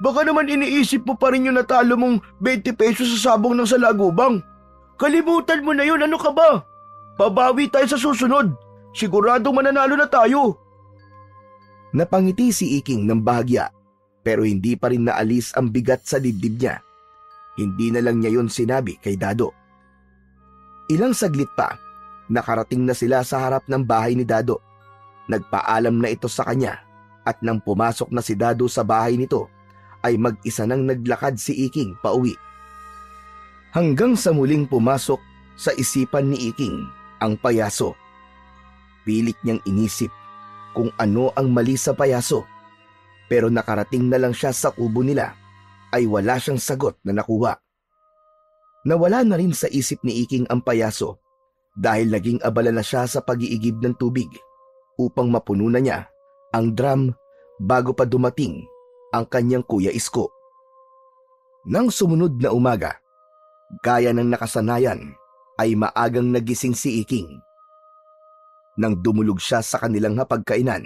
Baka naman iniisip mo pa rin yung natalo mong 20 pesos sa sabong ng salagubang. Kalimutan mo na yun, ano ka ba? Babawi tayo sa susunod. Siguradong mananalo na tayo. Napangiti si Iking ng bahagya pero hindi pa rin naalis ang bigat sa dibdib niya. Hindi na lang niya yun sinabi kay Dado. Ilang saglit pa, nakarating na sila sa harap ng bahay ni Dado. Nagpaalam na ito sa kanya at nang pumasok na si Dado sa bahay nito, ay mag-isa nang naglakad si Iking pauwi. Hanggang sa muling pumasok sa isipan ni Iking ang payaso. Pilit niyang inisip kung ano ang mali sa payaso. Pero nakarating na lang siya sa kubo nila ay wala siyang sagot na nakuha. Nawala na rin sa isip ni Iking ang payaso dahil naging abala na siya sa pag-iigib ng tubig upang mapuno na niya ang drum bago pa dumating ang kanyang Kuya Isko. Nang sumunod na umaga, gaya ng nakasanayan ay maagang nagising si Iking. Nang dumulog siya sa kanilang hapagkainan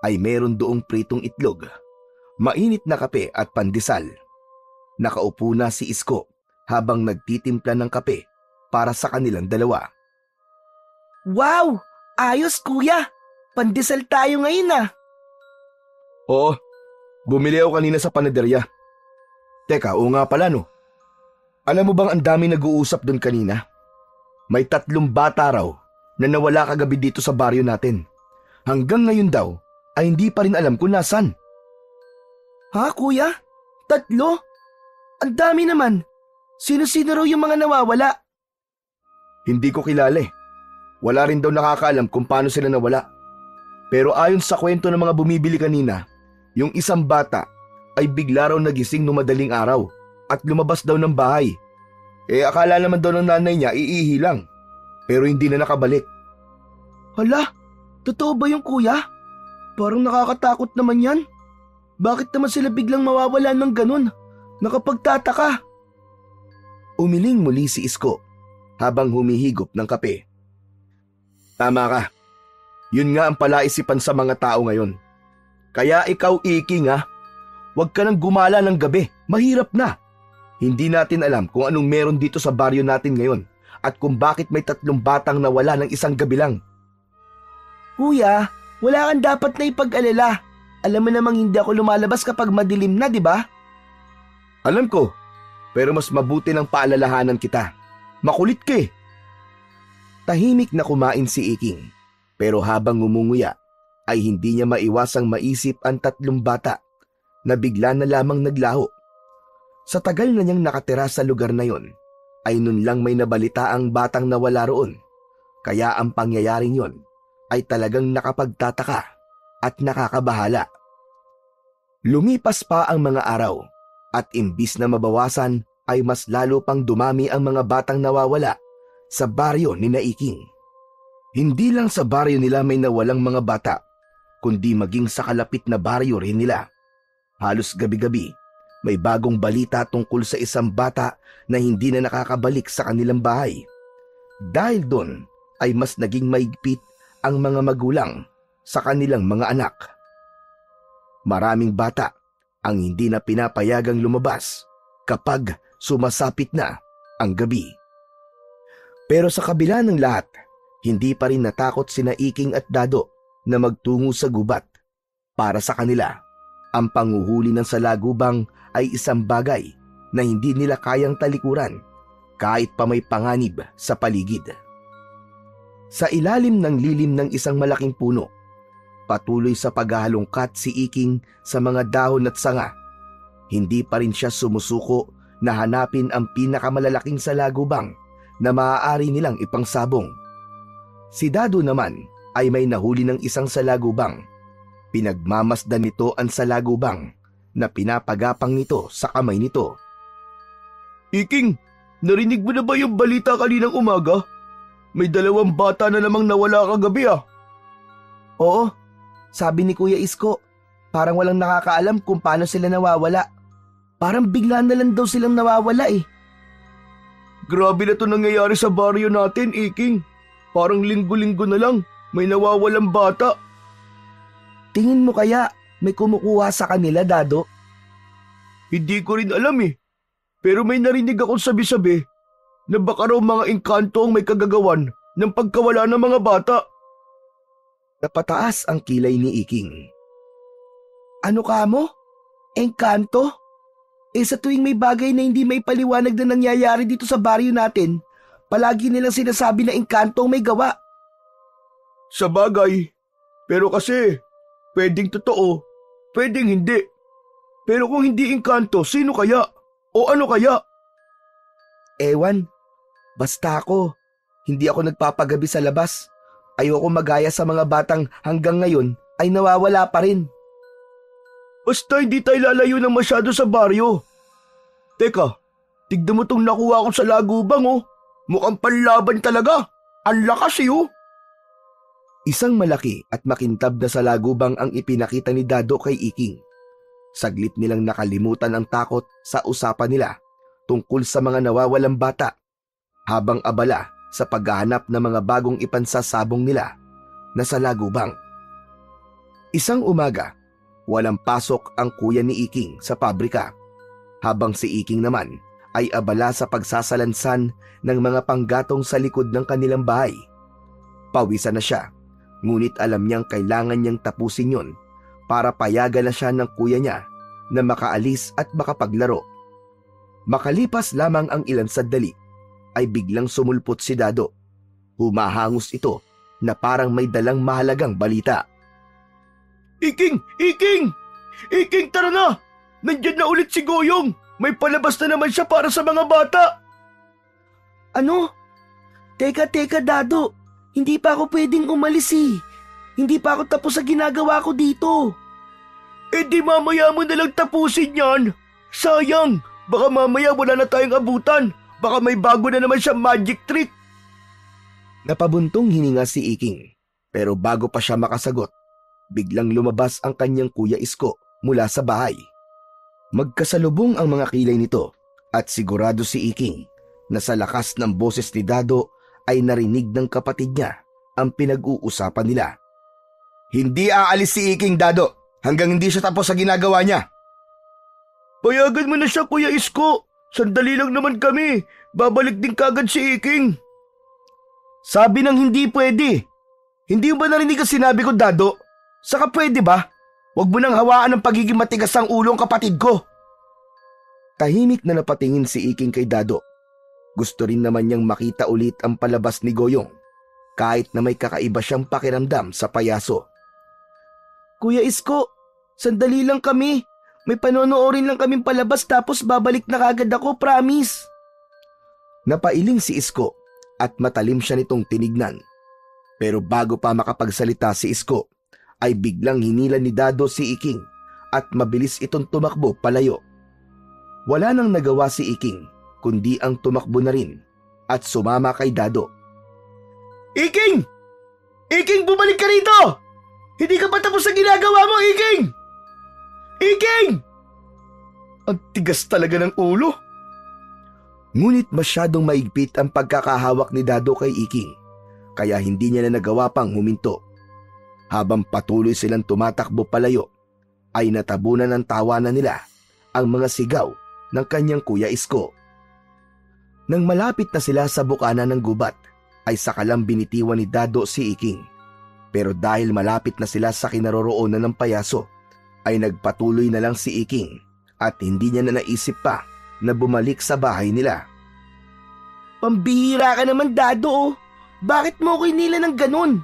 ay meron doong pritong itlog, mainit na kape at pandesal. Nakaupo na si Isko habang nagtitimpla ng kape para sa kanilang dalawa. Wow! Ayos, kuya! Pandesal tayo ngayon ah! Oo, bumili ako kanina sa panaderya. Teka, oo nga pala no. Alam mo bang ang dami nag-uusap doon kanina? May 3 bata raw na nawala kagabi dito sa baryo natin. Hanggang ngayon daw ay hindi pa rin alam kung nasan. Ha, kuya? 3? Ang dami naman. Sino-sino raw yung mga nawawala? Hindi ko kilala eh. Wala rin daw nakakaalam kung paano sila nawala. Pero ayon sa kwento ng mga bumibili kanina, yung isang bata ay bigla raw nagising nung madaling araw at lumabas daw ng bahay. Akala naman daw ng nanay niya iihi lang. Pero hindi na nakabalik. Hala, totoo ba yung kuya? Parang nakakatakot naman yan. Bakit naman sila biglang mawawala ng ganun? Nakapagtataka. Umiling muli si Isko habang humihigop ng kape. Tama ka. Yun nga ang palaisipan sa mga tao ngayon. Kaya ikaw, Iking huwag ka nang gumala ng gabi. Mahirap na. Hindi natin alam kung anong meron dito sa baryo natin ngayon at kung bakit may 3 batang nawala ng isang gabi lang. Kuya, wala kang dapat na ipag-alala. Alam mo namang hindi ako lumalabas kapag madilim na, di ba? Alam ko, pero mas mabuti ng paalalahanan kita. Makulit ka eh. Tahimik na kumain si Iking, pero habang ngumunguya ay hindi niya maiwasang maisip ang 3 bata na bigla na lamang naglaho. Sa tagal na niyang nakatira sa lugar na yon, ay nun lang may nabalita ang batang nawala roon. Kaya ang pangyayaring yon ay talagang nakapagtataka at nakakabahala. Lumipas pa ang mga araw at imbis na mabawasan ay mas lalo pang dumami ang mga batang nawawala sa baryo ni Naiking. Hindi lang sa baryo nila may nawalang mga bata, kundi maging sa kalapit na baryo rin nila. Halos gabi-gabi, may bagong balita tungkol sa isang bata na hindi na nakakabalik sa kanilang bahay. Dahil doon ay mas naging maigpit ang mga magulang sa kanilang mga anak. Maraming bata ang hindi na pinapayagang lumabas kapag sumasapit na ang gabi. Pero sa kabila ng lahat, hindi pa rin natakot sina Iking at Dado na magtungo sa gubat. Para sa kanila, ang panguhuli ng salagubang ay isang bagay na hindi nila kayang talikuran kahit pa may panganib sa paligid. Sa ilalim ng lilim ng isang malaking puno, patuloy sa paghahalongkat si Iking sa mga dahon at sanga. Hindi pa rin siya sumusuko na hanapin ang pinakamalalaking salagubang na maaari nilang ipangsabong. Si Dado naman ay may nahuli ng isang salagubang. Pinagmamasdan nito ang salagubang na pinapagapang nito sa kamay nito. Iking, narinig mo na ba yung balita kaninang umaga? May 2 bata na namang nawala kagabi ah. Oo, sabi ni Kuya Isko, parang walang nakakaalam kung paano sila nawawala. Parang bigla na lang daw silang nawawala eh. Grabe na to nangyayari sa baryo natin, Iking. Parang linggo-linggo na lang, may nawawalang bata. Tingin mo kaya may kumukuha sa kanila, Dado? Hindi ko rin alam eh. Pero may narinig akong sabi-sabi na baka raw mga engkanto ang may kagagawan ng pagkawala ng mga bata. Napataas ang kilay ni Iking. Ano ka mo? Engkanto? Sa tuwing may bagay na hindi may paliwanag na nangyayari dito sa baryo natin, palagi nilang sinasabi na engkanto ang may gawa. Sa bagay, pero kasi pwedeng totoo, pwedeng hindi. Pero kung hindi engkanto, sino kaya? O ano kaya? Ewan, basta hindi ako nagpapagabi sa labas. Ayoko magaya sa mga batang hanggang ngayon ay nawawala pa rin. Basta hindi tayo lalayo ng masyado sa baryo. Teka, tignan mo tong nakuha ko sa lagubang oh. Mukhang panlaban talaga. Ang lakas eh oh. Isang malaki at makintab na salagubang ang ipinakita ni Dado kay Iking. Saglit nilang nakalimutan ang takot sa usapan nila tungkol sa mga nawawalang bata habang abala sa paghahanap ng mga bagong ipansasabong nila na salagubang. Isang umaga, walang pasok ang kuya ni Iking sa pabrika habang si Iking naman ay abala sa pagsasalansan ng mga panggatong sa likod ng kanilang bahay. Pawisan na siya, ngunit alam niyang kailangan niyang tapusin yon para payagan na siya ng kuya niya na makaalis at makapaglaro. Makalipas lamang ang ilang sandali, ay biglang sumulpot si Dado. Humahangos ito na parang may dalang mahalagang balita. Iking! Iking! Iking, tara na! Nandyan na ulit si Goyong! May palabas na naman siya para sa mga bata! Ano? Teka, Dado. Hindi pa ako pwedeng umalis eh. Hindi pa ako tapos sa ginagawa ko dito. Di mamaya mo nalang tapusin yan. Sayang, baka mamaya wala na tayong abutan. Baka may bago na naman siyang magic trick. Napabuntong hininga si Iking, pero bago pa siya makasagot, biglang lumabas ang kanyang Kuya Isko mula sa bahay. Magkasalubong ang mga kilay nito at sigurado si Iking na sa lakas ng boses ni Dado ay narinig ng kapatid niya ang pinag-uusapan nila. Hindi aalis si Iking, Dado, hanggang hindi siya tapos sa ginagawa niya. Payagan mo na siya, Kuya Isko. Sandali lang naman kami. Babalik din kagad si Iking. Sabi ng hindi pwede. Hindi mo ba narinig ang sinabi ko, Dado? Saka pwede ba? Huwag mo nang hawaan ng pagiging matigas ang ulong kapatid ko. Tahimik na napatingin si Iking kay Dado. Gusto rin naman niyang makita ulit ang palabas ni Goyong, kahit na may kakaiba siyang pakiramdam sa payaso. Kuya Isko, sandali lang kami. May panonoorin lang kaming palabas tapos babalik na kagad ako, promise. Napailing si Isko at matalim siya nitong tinignan Pero bago pa makapagsalita si Isko, ay biglang hinila ni Dado si Iking at mabilis itong tumakbo palayo. Wala nang nagawa si Iking kundi ang tumakbo na rin at sumama kay Dado. Iking! Iking, bumalik ka rito! Hindi ka pa tapos sa ginagawa mo, Iking! Iking! Ang tigas talaga ng ulo. Ngunit masyadong maigpit ang pagkakahawak ni Dado kay Iking, kaya hindi niya na nagawa pang huminto. Habang patuloy silang tumatakbo palayo, ay natabunan ng tawanan nila ang mga sigaw ng kanyang kuya Isko. Nang malapit na sila sa bukana ng gubat, ay sakalang binitiwan ni Dado si Iking. Pero dahil malapit na sila sa kinaroroonan ng payaso, ay nagpatuloy na lang si Iking at hindi niya na naisip pa na bumalik sa bahay nila. Pambihira ka naman, Dado. Bakit mo ko inila ng ganun?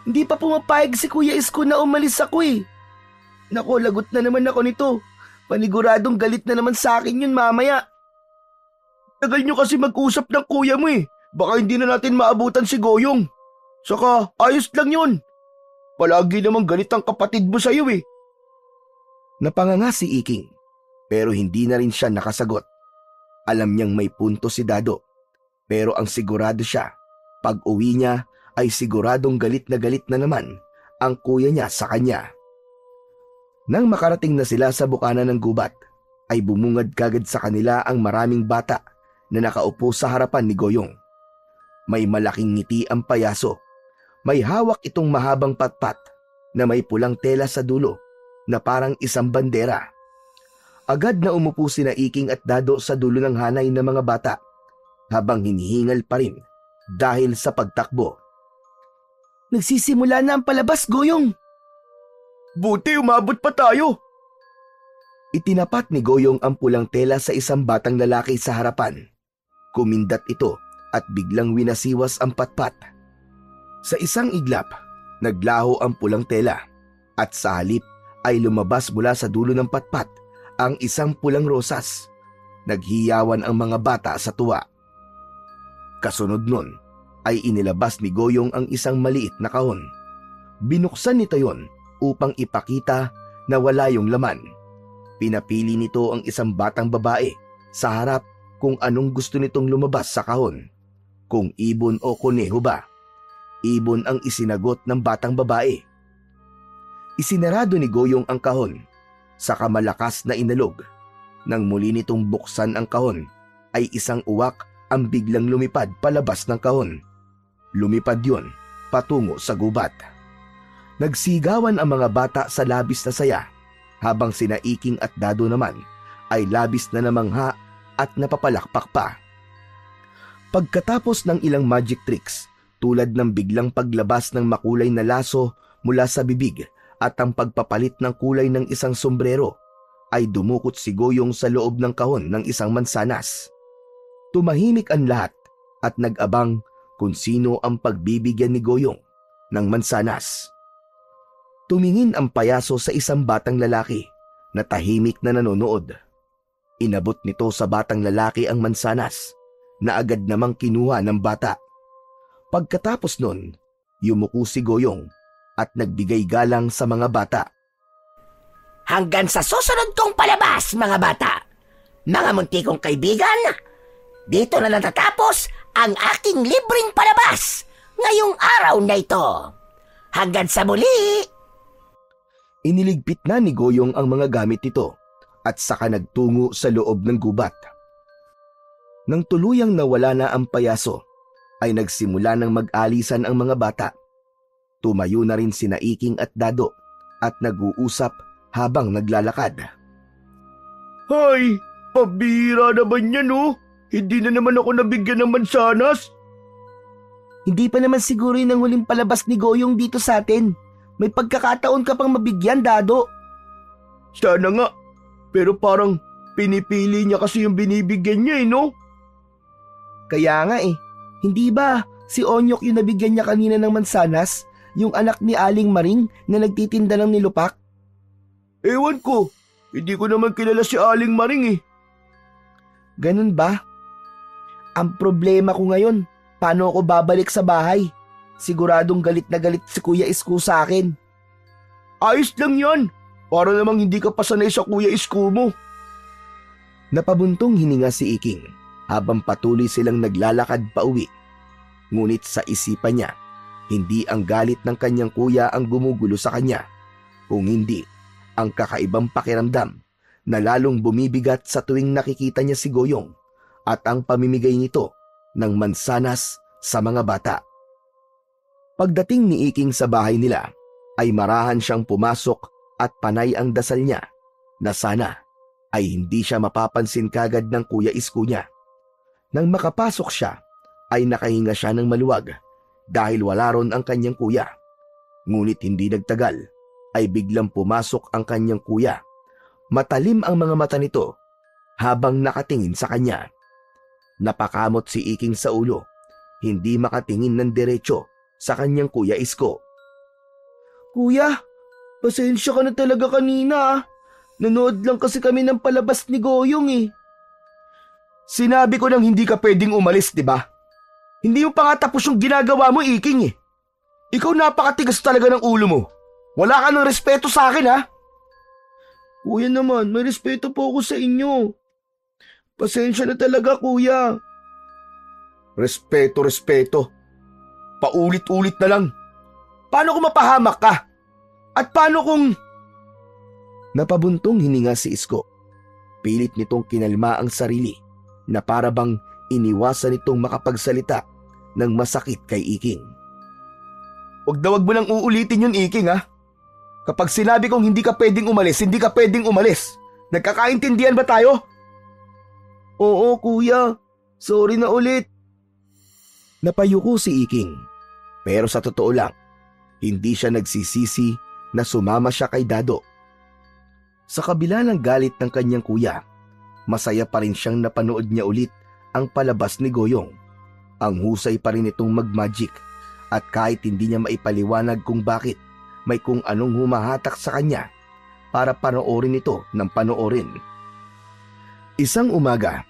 Hindi pa pumapayag si Kuya Isko na umalis ako eh. Nako, lagot na naman ako nito. Paniguradong galit na naman sa akin yun mamaya. Tagal nyo kasi mag-usap ng kuya mo eh. Baka hindi na natin maabutan si Goyong. Saka ayos lang yun. Palagi namang galit ang kapatid mo sa'yo eh. Napanganga si Iking, pero hindi na rin siya nakasagot. Alam niyang may punto si Dado, pero ang sigurado siya, pag uwi niya ay siguradong galit na naman ang kuya niya sa kanya. Nang makarating na sila sa bukana ng gubat, ay bumungad kagad sa kanila ang maraming bata na nakaupo sa harapan ni Goyong. May malaking ngiti ang payaso. May hawak itong mahabang patpat na may pulang tela sa dulo na parang isang bandera. Agad na umupo sina Iking at Dado sa dulo ng hanay ng mga bata habang hinihingal pa rin dahil sa pagtakbo. Nagsisimula na ang palabas, Goyong. Buti umabot pa tayo. Itinapat ni Goyong ang pulang tela sa isang batang lalaki sa harapan. Kumindat ito at biglang winasiwas ang patpat. Sa isang iglap, naglaho ang pulang tela at sa halip ay lumabas mula sa dulo ng patpat ang isang pulang rosas. Naghiyawan ang mga bata sa tuwa. Kasunod nun ay inilabas ni Goyong ang isang maliit na kahon. Binuksan nito yon upang ipakita na wala yung laman. Pinapili nito ang isang batang babae sa harap kung anong gusto nitong lumabas sa kahon. Kung ibon o kuneho ba? Ibon ang isinagot ng batang babae. Isinarado ni Goyong ang kahon, saka malakas na inalog. Nang muli nitong buksan ang kahon, ay isang uwak ang biglang lumipad palabas ng kahon. Lumipad yon patungo sa gubat. Nagsigawan ang mga bata sa labis na saya, habang sina Iking at Dado naman ay labis na namangha at napapalakpak pa. Pagkatapos ng ilang magic tricks, tulad ng biglang paglabas ng makulay na laso mula sa bibig at ang pagpapalit ng kulay ng isang sombrero, ay dumukot si Goyong sa loob ng kahon ng isang mansanas. Tumahimik ang lahat at nag-abang kung sino ang pagbibigyan ni Goyong ng mansanas. Tumingin ang payaso sa isang batang lalaki na tahimik na nanonood. Inabot nito sa batang lalaki ang mansanas na agad namang kinuha ng bata. Pagkatapos nun, yumuko si Goyong at nagbigay galang sa mga bata. Hanggang sa susunod kong palabas, mga bata. Mga munti kong kaibigan, dito na natatapos ang aking libreng palabas ngayong araw na ito. Hanggang sa muli! Iniligpit na ni Goyong ang mga gamit nito at saka nagtungo sa loob ng gubat. Nang tuluyang nawala na ang payaso, ay nagsimula ng mag-alisan ang mga bata. Tumayo na rin sina Iking at Dado at nag-uusap habang naglalakad. Hay, pabira naman yan oh. Hindi na naman ako nabigyan ng mansanas. Hindi pa naman siguro yun ang huling palabas ni Goyong dito sa atin. May pagkakataon ka pang mabigyan, Dado. Sana nga, pero parang pinipili niya kasi yung binibigyan niya no? Kaya nga hindi ba si Onyok yung nabigyan niya kanina ng mansanas? Yung anak ni Aling Maring na nagtitinda ng nilupak? Ewan ko, hindi ko naman kilala si Aling Maring Ganun ba? Ang problema ko ngayon, paano ako babalik sa bahay? Siguradong galit na galit si Kuya Isko sa akin. Ayos lang yan. Para namang hindi ka pasanay sa Kuya Isko mo. Napabuntong hininga si Iking habang patuloy silang naglalakad pauwi. Ngunit sa isipan niya, hindi ang galit ng kanyang kuya ang gumugulo sa kanya, kung hindi ang kakaibang pakiramdam na lalong bumibigat sa tuwing nakikita niya si Goyong at ang pamimigay nito ng mansanas sa mga bata. Pagdating ni Iking sa bahay nila, ay marahan siyang pumasok at panay ang dasal niya na sana ay hindi siya mapapansin kagad ng Kuya Isko niya. Nang makapasok siya, ay nakahinga siya ng maluwag dahil wala ron ang kanyang kuya. Ngunit hindi nagtagal, ay biglang pumasok ang kanyang kuya. Matalim ang mga mata nito habang nakatingin sa kanya. Napakamot si Iking sa ulo, hindi makatingin ng diretso sa kanyang Kuya Isko. Kuya, pasensya ka na talaga kanina. Nanood lang kasi kami ng palabas ni Goyong eh. Sinabi ko nang hindi ka pwedeng umalis, di ba? Hindi mo pa nga tapos yung ginagawa mo, Iking eh. Ikaw napakatigas talaga ng ulo mo. Wala ka ng respeto sa akin, ha? Kuya naman, may respeto po ako sa inyo. Pasensya na talaga, kuya. Respeto. Paulit-ulit na lang. Paano kung mapahamak ka? At paano kung... Napabuntong hininga si Isko. Pilit nitong kinalma ang sarili na para bang iniwasan nitong makapagsalita ng masakit kay Iking. Huwag mo nang uulitin yun, Iking, ha? Kapag sinabi kong hindi ka pwedeng umalis, hindi ka pwedeng umalis. Nagkakaintindihan ba tayo? Oo, kuya. Sorry na ulit. Napayuko si Iking. Pero sa totoo lang, hindi siya nagsisisi na sumama siya kay Dado. Sa kabila ng galit ng kanyang kuya, masaya pa rin siyang napanood niya ulit ang palabas ni Goyong. Ang husay pa rin itong mag-magic at kahit hindi niya maipaliwanag kung bakit, may kung anong humahatak sa kanya para panoorin ito ng panoorin. Isang umaga,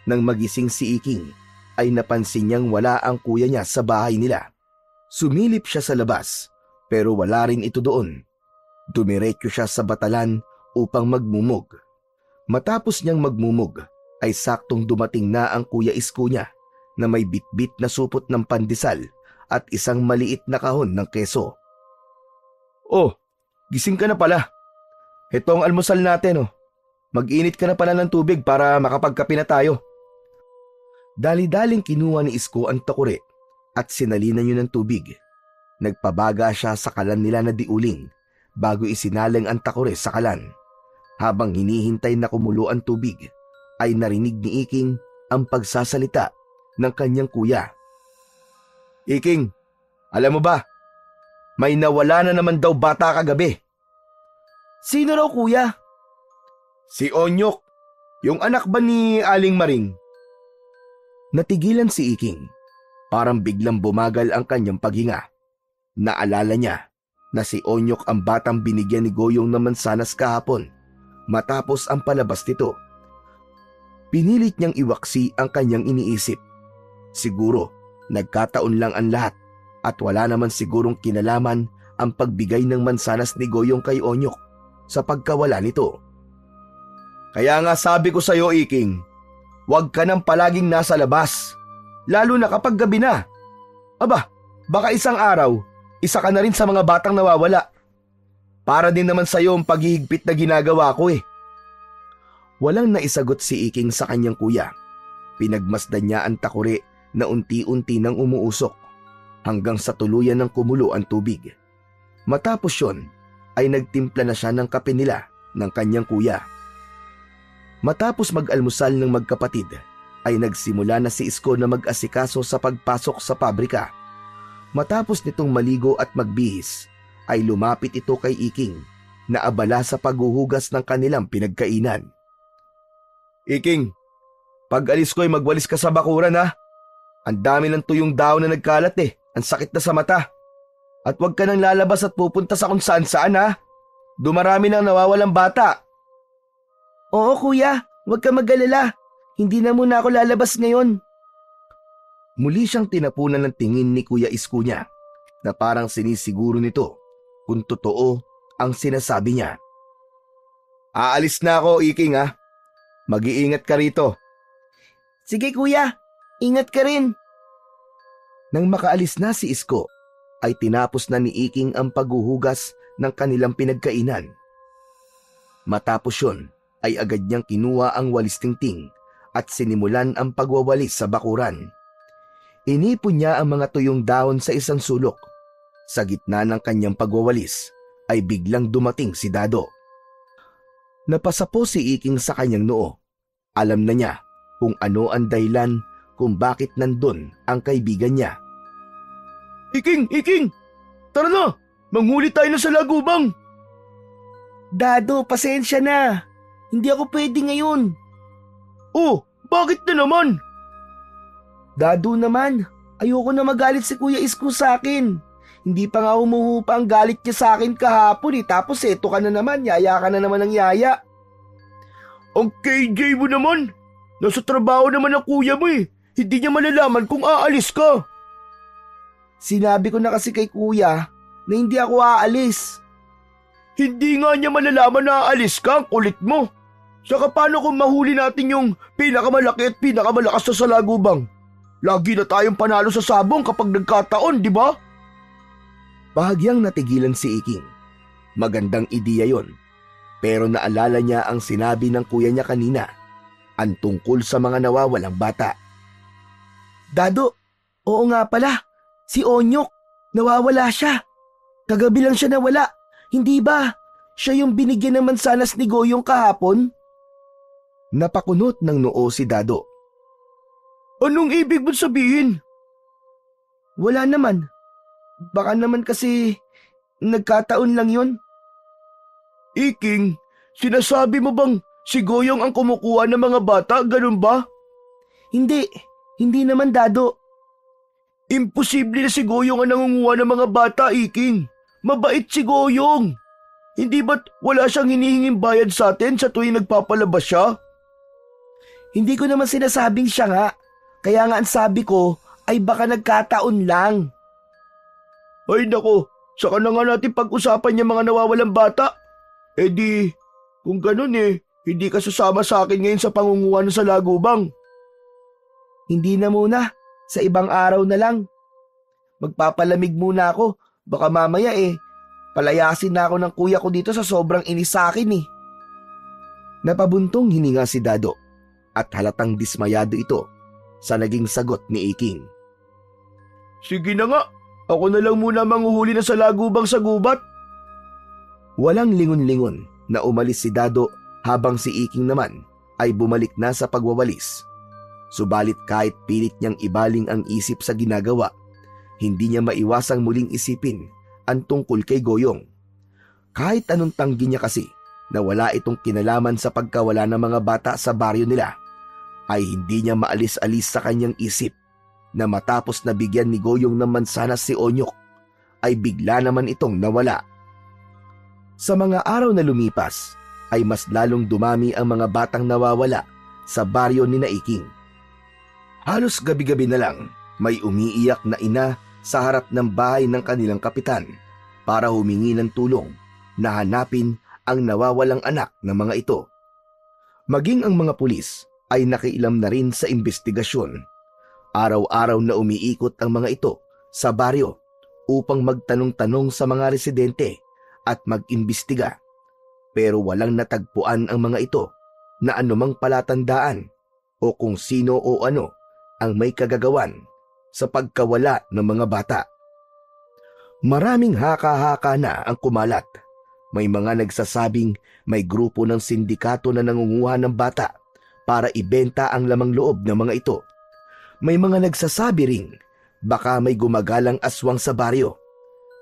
nang magising si Iking, ay napansin niyang wala ang kuya niya sa bahay nila. Sumilip siya sa labas, pero wala rin ito doon. Dumiretso siya sa batalan upang magmumog. Matapos niyang magmumog, ay saktong dumating na ang Kuya Isko niya na may bitbit na supot ng pandesal at isang maliit na kahon ng keso. Oh, gising ka na pala. Ito ang almusal natin, oh. Mag-init ka na pala ng tubig para makapagkape na tayo. Dali-daling kinuha ni Isko ang takure at sinalinan niyo ng tubig. Nagpabaga siya sa kalan nila na diuling bago isinalang ang takure sa kalan. Habang hinihintay na kumulo ang tubig, ay narinig ni Iking ang pagsasalita ng kanyang kuya. Iking, alam mo ba? May nawala na naman daw bata kagabi. Sino raw, kuya? Si Onyok, yung anak ba ni Aling Maring? Natigilan si Iking. Parang biglang bumagal ang kanyang paghinga. Naalala niya na si Onyok ang batang binigyan ni Goyong ng mansanas kahapon matapos ang palabas nito. Pinilit niyang iwaksi ang kanyang iniisip. Siguro nagkataon lang ang lahat at wala naman sigurong kinalaman ang pagbigay ng mansanas ni Goyong kay Onyok sa pagkawala nito. Kaya nga sabi ko sa'yo, Iking, huwag ka nang palaging nasa labas, lalo na kapag gabi na. Aba, baka isang araw, isa ka na rin sa mga batang nawawala. Para din naman sa'yo ang paghihigpit na ginagawa ko eh. Walang naisagot si Iking sa kanyang kuya. Pinagmasdan niya ang takure na unti-unti nang umuusok hanggang sa tuluyan ng kumulo ang tubig. Matapos yon, ay nagtimpla na siya ng kape nila ng kanyang kuya. Matapos mag-almusal ng magkapatid, ay nagsimula na si Isko na mag-asikaso sa pagpasok sa pabrika. Matapos nitong maligo at magbihis, ay lumapit ito kay Iking na abala sa paghuhugas ng kanilang pinagkainan. Iking, pag alis ko ay magwalis ka sa bakuran, ha? Ang dami ng tuyong daon na nagkalat eh. Ang sakit na sa mata. At huwag ka nang lalabas at pupunta sa kung saan-saan, ha? Dumarami nang nawawalang bata. Oo, kuya. Huwag ka mag-alala. Hindi na muna ako lalabas ngayon. Muli siyang tinapunan ng tingin ni Kuya Isko niya na parang sinisiguro nito kung totoo ang sinasabi niya. Aalis na ako, Iking ha. Mag-iingat ka rito. Sige kuya, ingat ka rin. Nang makaalis na si Isko, ay tinapos na ni Iking ang paghuhugas ng kanilang pinagkainan. Matapos yun, ay agad niyang kinuha ang walis tingting at sinimulan ang pagwawalis sa bakuran. Inipon niya ang mga tuyong dahon sa isang sulok. Sa gitna ng kanyang pagwawalis ay biglang dumating si Dado. Napasapo si Iking sa kanyang noo. Alam na niya kung ano ang dahilan kung bakit nandun ang kaibigan niya. Iking! Tara na! Manghuli tayo na sa lagubang! Dado, pasensya na. Hindi ako pwede ngayon. Oh, bakit na naman? Dado naman, ayoko na magalit si Kuya Isko sa akin. Hindi pa nga humuhupa ang galit niya sa akin kahapon tapos eto ka na naman, yaya ka na naman ng yaya. Ang KJ mo naman! Nasa trabaho naman ang kuya mo Hindi niya malalaman kung aalis ka. Sinabi ko na kasi kay kuya na hindi ako aalis. Hindi nga niya malalaman na aalis ka, ang kulit mo. Saka paano kung mahuli natin yung pinakamalaki at pinakamalakas na salagubang? Lagi na tayong panalo sa sabong kapag nagkataon, di ba? Bahagyang natigilan si Iking. Magandang ideya yon. Pero naalala niya ang sinabi ng kuya niya kanina, ang tungkol sa mga nawawalang bata. Dado, oo nga pala, si Onyok, nawawala siya. Kagabi lang siya nawala, hindi ba? Siya yung binigyan ng mansanas ni Goyong kahapon? Napakunot ng noo si Dado. Anong ibig mo sabihin? Wala naman. Baka naman kasi nagkataon lang yon. Iking, sinasabi mo bang si Goyong ang kumukuha ng mga bata, ganun ba? Hindi naman Dado. Imposible na si Goyong ang nangunguha ng mga bata, Iking. Mabait si Goyong. Hindi ba't wala siyang hinihinging bayad sa atin sa tuwing nagpapalabas siya? Hindi ko naman sinasabing siya nga. Kaya nga ang sabi ko ay baka nagkataon lang. Ay nako, saka na nga natin pag-usapan yung mga nawawalang bata. Eh di, kung ganun hindi ka sasama sa akin ngayon sa pangunguha ng salagubang. Hindi na muna, sa ibang araw na lang. Magpapalamig muna ako, baka mamaya palayasin na ako ng kuya ko dito sa sobrang inis sa akin Napabuntong hininga si Dado at halatang dismayado ito sa naging sagot ni Iking. Sige na nga, ako na lang muna manghuhuli na sa lagubang sa gubat. Walang lingon-lingon na umalis si Dado habang si Iking naman ay bumalik na sa pagwawalis. Subalit kahit pilit niyang ibaling ang isip sa ginagawa, hindi niya maiwasang muling isipin ang tungkol kay Goyong. Kahit anong tanggi niya kasi na wala itong kinalaman sa pagkawala ng mga bata sa baryo nila, ay hindi niya maalis-alis sa kanyang isip na matapos na bigyan ni Goyong ng mansanas si Onyok, ay bigla naman itong nawala. Sa mga araw na lumipas, ay mas lalong dumami ang mga batang nawawala sa baryo ni Iking. Halos gabi-gabi na lang, may umiiyak na ina sa harap ng bahay ng kanilang kapitan para humingi ng tulong na hanapin ang nawawalang anak ng mga ito. Maging ang mga pulis ay nakialam na rin sa investigasyon. Araw-araw na umiikot ang mga ito sa baryo upang magtanong-tanong sa mga residente at mag-imbestiga. Pero walang natagpuan ang mga ito na anumang palatandaan o kung sino o ano ang may kagagawan sa pagkawala ng mga bata. Maraming haka-haka na ang kumalat. May mga nagsasabing may grupo ng sindikato na nangunguha ng bata para ibenta ang lamang loob ng mga ito. May mga nagsasabi ring baka may gumagalang aswang sa baryo,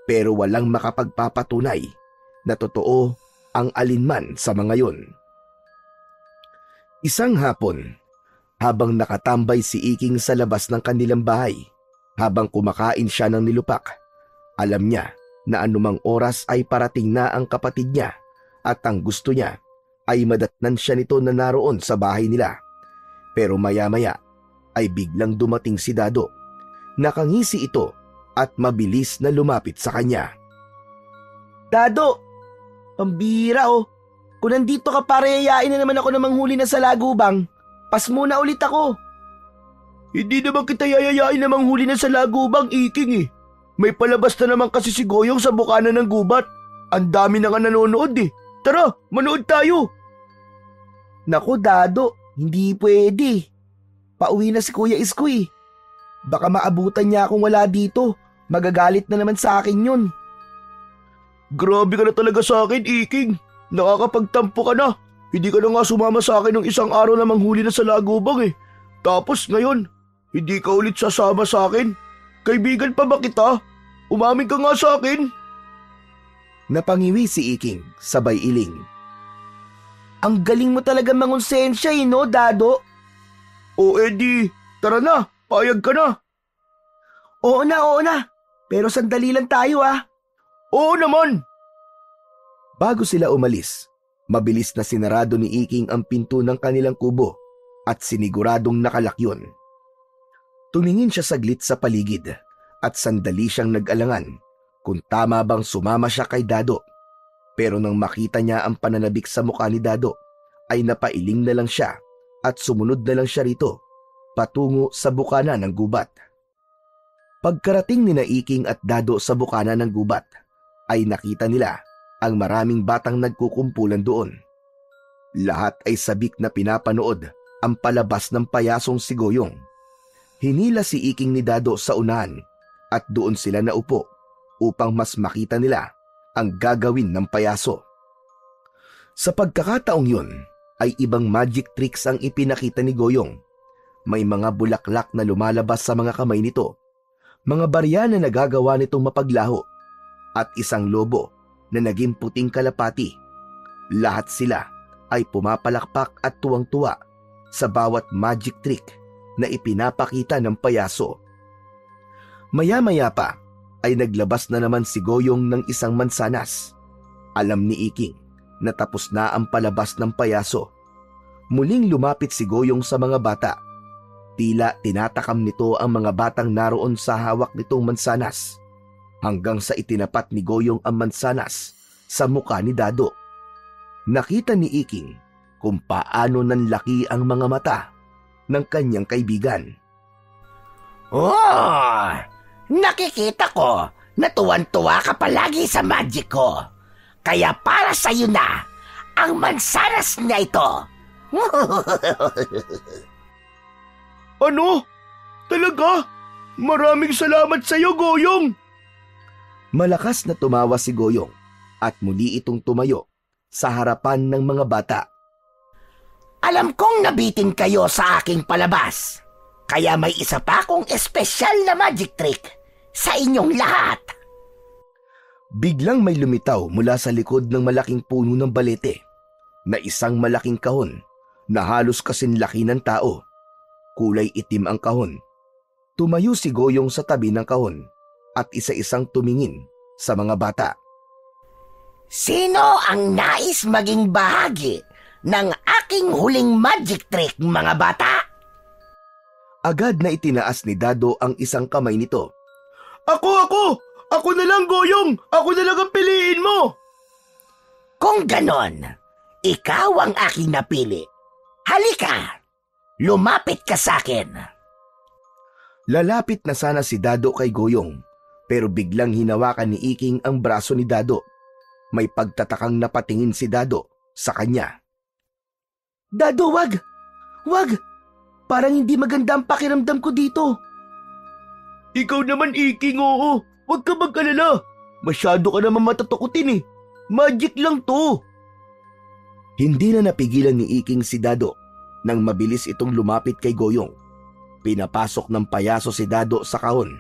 pero walang makapagpapatunay na totoo ang alinman sa mga yon. Isang hapon, habang nakatambay si Iking sa labas ng kanilang bahay, habang kumakain siya ng nilupak, alam niya na anumang oras ay parating na ang kapatid niya at ang gusto niya ay madatnan siya nito na naroon sa bahay nila. Pero maya-maya ay biglang dumating si Dado. Nakangisi ito at mabilis na lumapit sa kanya. Dado, pambira oh. Kung nandito ka para yayain na naman ako ng manghuli na sa lagubang, pas muna ulit ako. Hindi naman kita yayayain na manghuli na sa lagubang, Iking eh. May palabas na naman kasi si Goyong sa bukana ng gubat. Ang dami na nga nanonood eh. Tara, manood tayo. Naku Dado, hindi pwede. Pauwi na si Kuya Isko eh. Baka maabutan niya akong wala dito. Magagalit na naman sa akin yun. Grabe ka na talaga sa akin, Iking. Nakakapagtampo ka na. Hindi ka na nga sumama sa akin ng isang araw na manghuli na sa lagubang eh. Tapos ngayon, hindi ka ulit sasama sa akin. Kaibigan pa ba kita? Umamin ka nga sa akin. Napangiwi si Iking, sabay iling. Ang galing mo talaga mangonsensya eh no, Dado? O edi, tara na, payag ka na. Oo na. Pero sandali lang tayo ah. Oo naman. Bago sila umalis, mabilis na sinarado ni Iking ang pinto ng kanilang kubo at siniguradong nakalak yun. Tumingin siya saglit sa paligid at sandali siyang nag-alangan kung tama bang sumama siya kay Dado. Pero nang makita niya ang pananabik sa mukha ni Dado, ay napailing na lang siya at sumunod na lang siya rito, patungo sa bukana ng gubat. Pagkarating ni Iking at Dado sa bukana ng gubat, ay nakita nila ang maraming batang nagkukumpulan doon. Lahat ay sabik na pinapanood ang palabas ng payasong si Goyong. Hinila si Iking ni Dado sa unahan at doon sila naupo upang mas makita nila ang gagawin ng payaso. Sa pagkakataong yun ay ibang magic tricks ang ipinakita ni Goyong. May mga bulaklak na lumalabas sa mga kamay nito, mga barya na nagagawa nitong mapaglaho, at isang lobo na naging puting kalapati. Lahat sila ay pumapalakpak at tuwang-tuwa sa bawat magic trick na ipinapakita ng payaso. Maya-maya pa ay naglabas na naman si Goyong ng isang mansanas. Alam ni Iking na tapos na ang palabas ng payaso. Muling lumapit si Goyong sa mga bata. Tila tinatakam nito ang mga batang naroon sa hawak nitong mansanas, hanggang sa itinapat ni Goyong ang mansanas sa mukha ni Dado. Nakita ni Iking kung paano nanlaki ang mga mata ng kanyang kaibigan. Oh, nakikita ko na tuwan-tuwa ka palagi sa magic ko. Kaya para sa'yo na ang mansanas na ito. Ano? Talaga? Maraming salamat sa iyo, Goyong! Malakas na tumawa si Goyong at muli itong tumayo sa harapan ng mga bata. Alam kong nabitin kayo sa aking palabas. Kaya may isa pa akong espesyal na magic trick sa inyong lahat. Biglang may lumitaw mula sa likod ng malaking puno ng balete na isang malaking kahon na halos kasing laki ng tao. Kulay itim ang kahon. Tumayo si Goyong sa tabi ng kahon at isa-isang tumingin sa mga bata. Sino ang nais maging bahagi ng aking huling magic trick, mga bata? Agad na itinaas ni Dado ang isang kamay nito. Ako! Ako na lang, Goyong! Ako na lang ang piliin mo! Kung ganon, ikaw ang aking napili. Halika! Lumapit ka sa akin. Lalapit na sana si Dado kay Goyong, pero biglang hinawakan ni Iking ang braso ni Dado. May pagtatakang napatingin si Dado sa kanya. Dado, wag! Wag! Parang hindi maganda ang pakiramdam ko dito. Ikaw naman, Iking, oo. Huwag ka mag-alala. Masyado ka naman matatakutin eh. Magic lang to. Hindi na napigilan ni Iking si Dado nang mabilis itong lumapit kay Goyong. Pinapasok ng payaso si Dado sa kahon.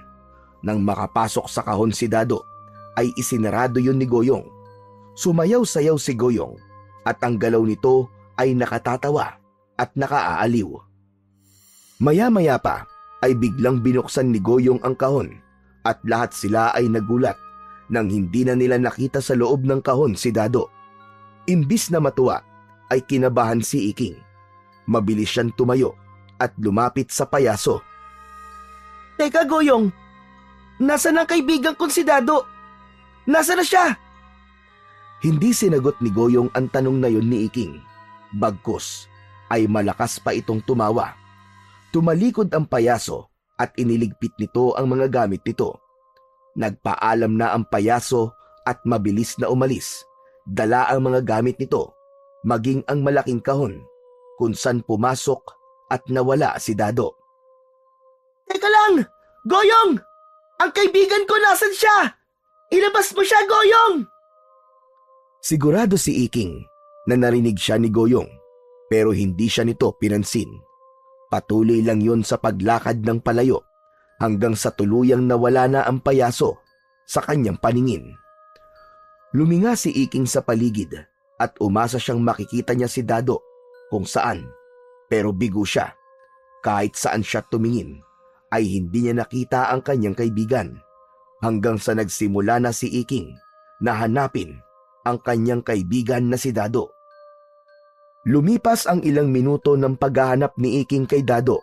Nang makapasok sa kahon si Dado, ay isinarado yun ni Goyong. Sumayaw-sayaw si Goyong at ang galaw nito ay nakatatawa at nakaaaliw. Maya-maya pa ay biglang binuksan ni Goyong ang kahon at lahat sila ay nagulat nang hindi na nila nakita sa loob ng kahon si Dado. Imbis na matuwa ay kinabahan si Iking. Mabilis siyang tumayo at lumapit sa payaso. Teka, Goyong. Nasaan ang kaibigan kong si Dado? Nasaan na siya? Hindi sinagot ni Goyong ang tanong na yun ni Iking. Bagkus ay malakas pa itong tumawa. Tumalikod ang payaso at iniligpit nito ang mga gamit nito. Nagpaalam na ang payaso at mabilis na umalis. Dala ang mga gamit nito, maging ang malaking kahon, kung saan pumasok at nawala si Dado. Teka lang! Goyong! Ang kaibigan ko nasan siya? Ilabas mo siya, Goyong! Sigurado si Iking na narinig siya ni Goyong, pero hindi siya nito pinansin. Patuloy lang yun sa paglakad ng palayo hanggang sa tuluyang nawala na ang payaso sa kanyang paningin. Luminga si Iking sa paligid at umasa siyang makikita niya si Dado kung saan, pero bigo siya. Kahit saan siya tumingin ay hindi niya nakita ang kanyang kaibigan hanggang sa nagsimula na si Iking na hanapin ang kanyang kaibigan na si Dado. Lumipas ang ilang minuto ng paghahanap ni Iking kay Dado,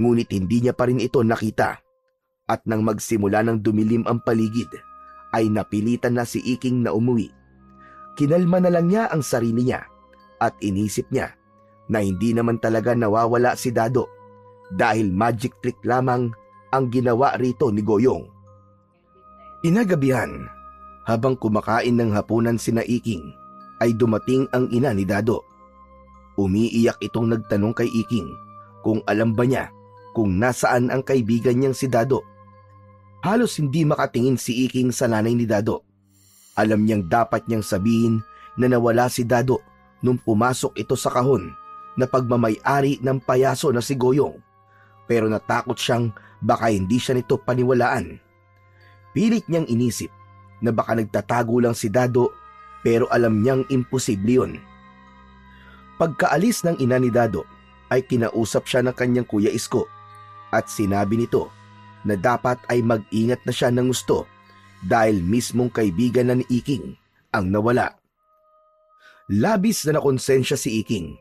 ngunit hindi niya pa rin ito nakita. At nang magsimula ng dumilim ang paligid, ay napilitan na si Iking na umuwi. Kinalma na lang niya ang sarili niya at inisip niya na hindi naman talaga nawawala si Dado dahil magic trick lamang ang ginawa rito ni Goyong. Inagabihan, habang kumakain ng hapunan sina Iking, ay dumating ang ina ni Dado. Umiiyak itong nagtanong kay Iking kung alam ba niya kung nasaan ang kaibigan niyang si Dado. Halos hindi makatingin si Iking sa nanay ni Dado. Alam niyang dapat niyang sabihin na nawala si Dado nung pumasok ito sa kahon na pagmamay-ari ng payaso na si Goyong. Pero natakot siyang baka hindi siya nito paniwalaan. Pilit niyang inisip na baka nagtatago lang si Dado, pero alam niyang imposible yun. Pagkaalis ng ina ni Dado ay kinausap siya ng kanyang kuya Isko at sinabi nito na dapat ay mag-ingat na siya ng gusto dahil mismong kaibigan na ni Iking ang nawala. Labis na nakonsensya si Iking.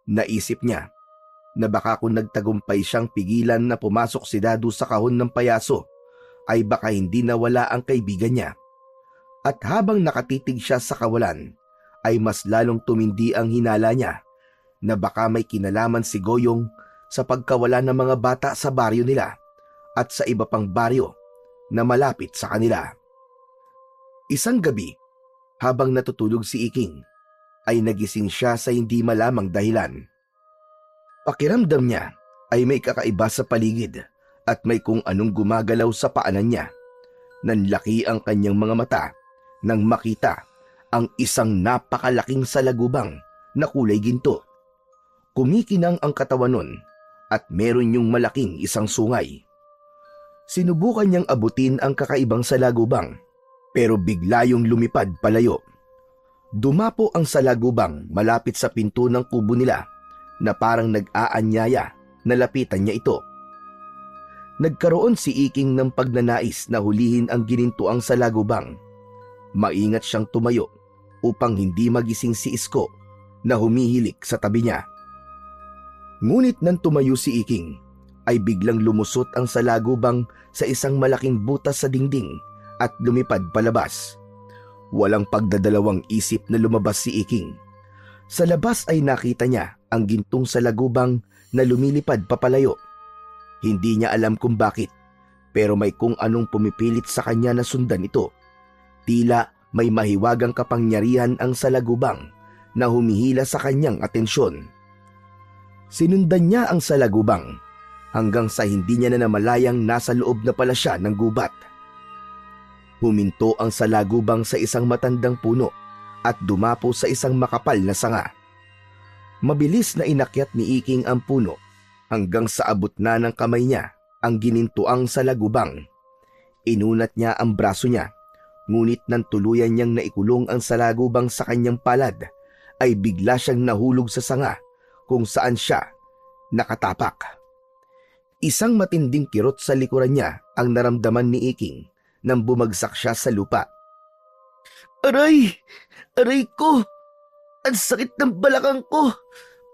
Naisip niya na baka kung nagtagumpay siyang pigilan na pumasok si Dado sa kahon ng payaso ay baka hindi nawala ang kaibigan niya. At habang nakatitig siya sa kawalan, ay mas lalong tumindi ang hinala niya na baka may kinalaman si Goyong sa pagkawala ng mga bata sa baryo nila at sa iba pang baryo na malapit sa kanila. Isang gabi, habang natutulog si Iking, ay nagising siya sa hindi malamang dahilan. Pakiramdam niya ay may kakaiba sa paligid at may kung anong gumagalaw sa paanan niya. Nanlaki ang kanyang mga mata nang makita ang isang napakalaking salagubang na kulay ginto. Kumikinang ang katawan nun at meron yung malaking isang sungay. Sinubukan niyang abutin ang kakaibang salagubang pero bigla yung lumipad palayo. Dumapo ang salagubang malapit sa pinto ng kubo nila na parang nag-aanyaya na lapitan niya ito. Nagkaroon si Iking ng pagnanais na hulihin ang ginintuang salagubang. Maingat siyang tumayo upang hindi magising si Isko na humihilik sa tabi niya. Ngunit nang tumayo si Iking, ay biglang lumusot ang salagubang sa isang malaking butas sa dingding at lumipad palabas. Walang pagdadalawang isip na lumabas si Iking. Sa labas ay nakita niya ang gintong salagubang na lumilipad papalayo. Hindi niya alam kung bakit, pero may kung anong pumipilit sa kanya na sundan ito. Tila may mahiwagang kapangyarihan ang salagubang na humihila sa kanyang atensyon. Sinundan niya ang salagubang hanggang sa hindi niya na namalayang nasa loob na pala siya ng gubat. Huminto ang salagubang sa isang matandang puno at dumapo sa isang makapal na sanga. Mabilis na inakyat ni Iking ang puno hanggang sa abot na ng kamay niya ang ginintuang salagubang. Inunat niya ang braso niya, ngunit nang tuluyan niyang naikulong ang salagubang sa kanyang palad, ay bigla siyang nahulog sa sanga kung saan siya nakatapak. Isang matinding kirot sa likuran niya ang naramdaman ni Iking nang bumagsak siya sa lupa. Aray! Aray ko! Ang sakit ng balakang ko!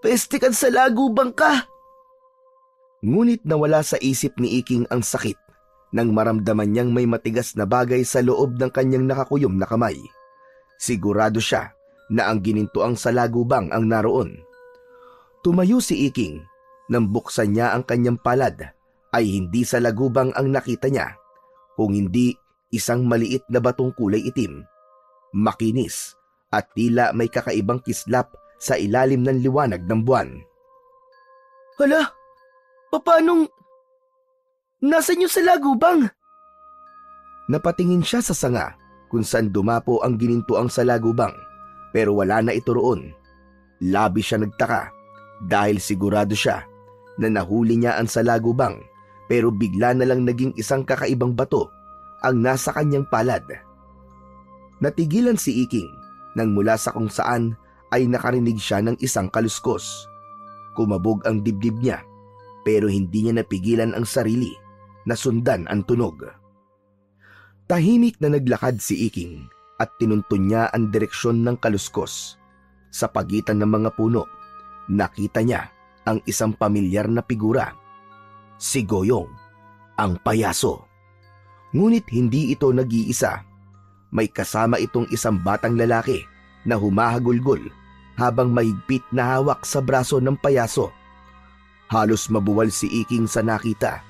Peste ka sa lagubang ka! Ngunit nawala sa isip ni Iking ang sakit nang maramdaman niyang may matigas na bagay sa loob ng kanyang nakakuyom na kamay. Sigurado siya na ang ginintuang salagubang ang naroon. Tumayo si Iking. Nang buksan niya ang kanyang palad, ay hindi salagubang ang nakita niya, kung hindi isang maliit na batong kulay itim, makinis at tila may kakaibang kislap sa ilalim ng liwanag ng buwan. Hala, papanong nasan yung salagubang? Napatingin siya sa sanga kung saan dumapo ang ginintuang salagubang, pero wala na ito roon. Labis siya nagtaka dahil sigurado siya na nahuli niya ang salagubang, pero bigla na lang naging isang kakaibang bato ang nasa kanyang palad. Natigilan si Iking nang mula sa kung saan ay nakarinig siya ng isang kaluskos. Kumabog ang dibdib niya, pero hindi niya napigilan ang sarili na sundan ang tunog. Tahimik na naglakad si Iking at tinuntun niya ang direksyon ng kaluskos. Sa pagitan ng mga puno, nakita niya ang isang pamilyar na figura. Si Goyong, ang payaso. Ngunit hindi ito nag-iisa. May kasama itong isang batang lalaki na humahagulgol habang mahigpit na hawak sa braso ng payaso. Halos mabuwal si Iking sa nakita.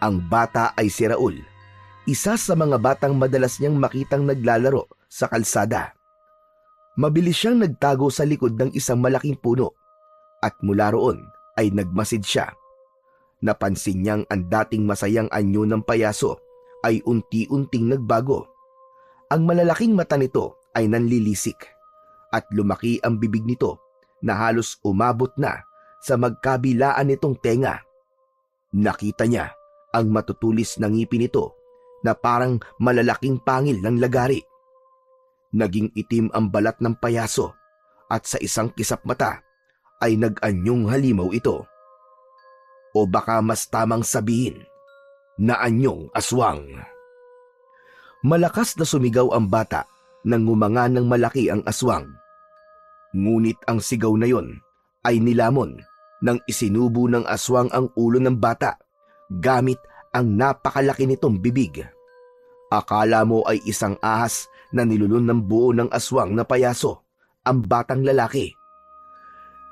Ang bata ay si Raul, isa sa mga batang madalas niyang makitang naglalaro sa kalsada. Mabilis siyang nagtago sa likod ng isang malaking puno at mula roon ay nagmasid siya. Napansin niyang ang dating masayang anyo ng payaso ay unti-unting nagbago. Ang malalaking mata nito ay nanlilisik at lumaki ang bibig nito na halos umabot na sa magkabilaan nitong tenga. Nakita niya ang matutulis na ngipin nito na parang malalaking pangil ng lagari. Naging itim ang balat ng payaso at sa isang kisap mata ay nag-anyong halimaw ito. O baka mas tamang sabihin na anyong aswang. Malakas na sumigaw ang bata nang ngumanga ng malaki ang aswang. Ngunit ang sigaw na yon ay nilamon nang isinubo ng aswang ang ulo ng bata gamit ang napakalaki nitong bibig. Akala mo ay isang ahas na nilulun ng buo ng aswang na payaso ang batang lalaki.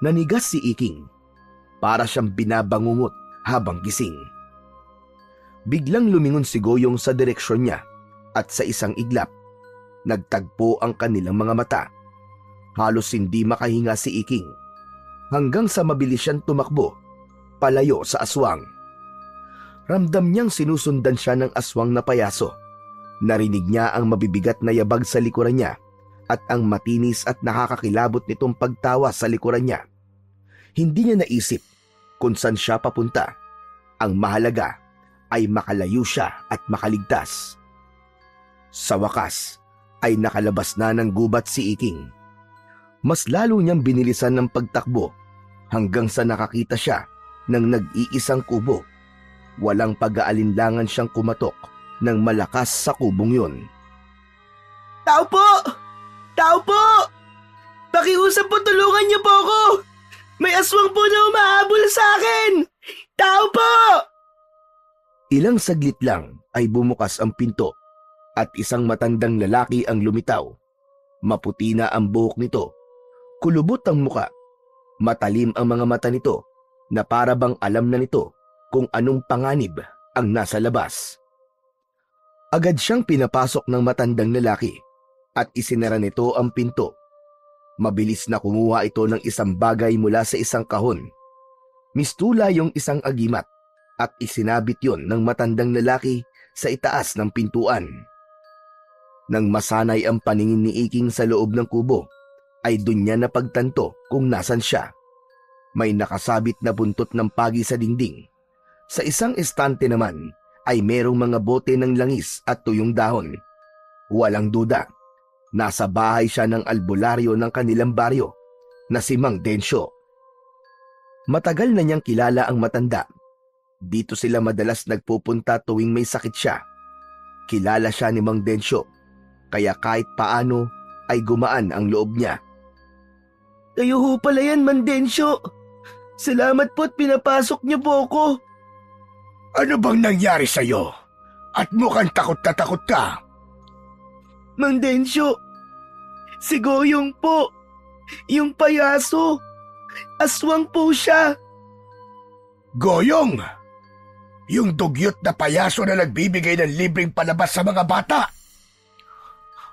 Nanigas si Iking, para siyang binabangungot habang gising. Biglang lumingon si Goyong sa direksyon niya at sa isang iglap, nagtagpo ang kanilang mga mata. Halos hindi makahinga si Iking hanggang sa mabilis siyang tumakbo palayo sa aswang. Ramdam niyang sinusundan siya ng aswang na payaso. Narinig niya ang mabibigat na yabag sa likuran niya at ang matinis at nakakakilabot nitong pagtawa sa likuran niya. Hindi niya naisip kung saan siya papunta. Ang mahalaga ay makalayo siya at makaligtas. Sa wakas ay nakalabas na ng gubat si Iking. Mas lalo niyang binilisan ng pagtakbo hanggang sa nakakita siya ng nag-iisang kubo. Walang pag-aalinlangan siyang kumatok ng malakas sa kubong yun. Tao po! Tao po! Pakiusap po, tulungan niyo po ako! May aswang po na umahabol sa akin! Tao po! Ilang saglit lang ay bumukas ang pinto at isang matandang lalaki ang lumitaw. Maputi na ang buhok nito, kulubot ang muka, matalim ang mga mata nito na para bang alam na nito kung anong panganib ang nasa labas. Agad siyang pinapasok ng matandang lalaki at isinara nito ang pinto. Mabilis na kumuha ito ng isang bagay mula sa isang kahon. Mistula yung isang agimat at isinabit yon ng matandang lalaki sa itaas ng pintuan. Nang masanay ang paningin ni Iking sa loob ng kubo, ay dun niya napagtanto kung nasan siya. May nakasabit na buntot ng pagi sa dingding. Sa isang estante naman ay merong mga bote ng langis at tuyong dahon. Walang duda, nasa bahay siya ng albularyo ng kanilang baryo na si Mang Densyo. Matagal na niyang kilala ang matanda. Dito sila madalas nagpupunta tuwing may sakit siya. Kilala siya ni Mang Densyo, kaya kahit paano ay gumaan ang loob niya. Kayo ho pala yan, Mang Densyo. Salamat po at pinapasok niyo po ako. Ano bang nangyari sa'yo? At mukhang takot na takot ka. Mang Densyo, si Goyong po. Yung payaso. Aswang po siya. Goyong! Yung dugyot na payaso na nagbibigay ng libreng palabas sa mga bata.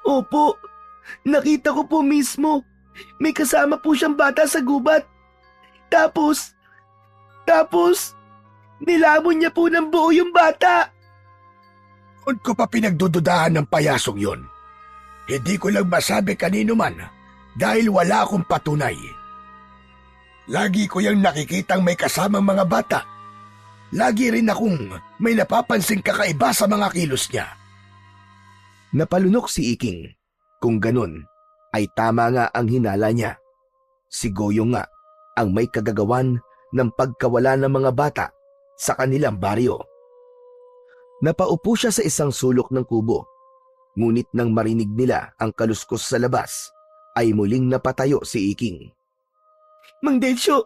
Opo, nakita ko po mismo. May kasama po siyang bata sa gubat. Tapos, nilamon niya po ng buo yung bata. Kung ko pa pinagdududahan ng payasong yon, hindi ko lang masabi kanino man dahil wala akong patunay. Lagi ko yung nakikitang may kasamang mga bata. Lagi rin akong may napapansing kakaiba sa mga kilos niya. Napalunok si Iking. Kung ganun, ay tama nga ang hinala niya. Si Goyong nga ang may kagagawan ng pagkawala ng mga bata sa kanilang baryo. Napaupo siya sa isang sulok ng kubo. Ngunit nang marinig nila ang kaluskos sa labas, ay muling napatayo si Iking. Mang Densyo,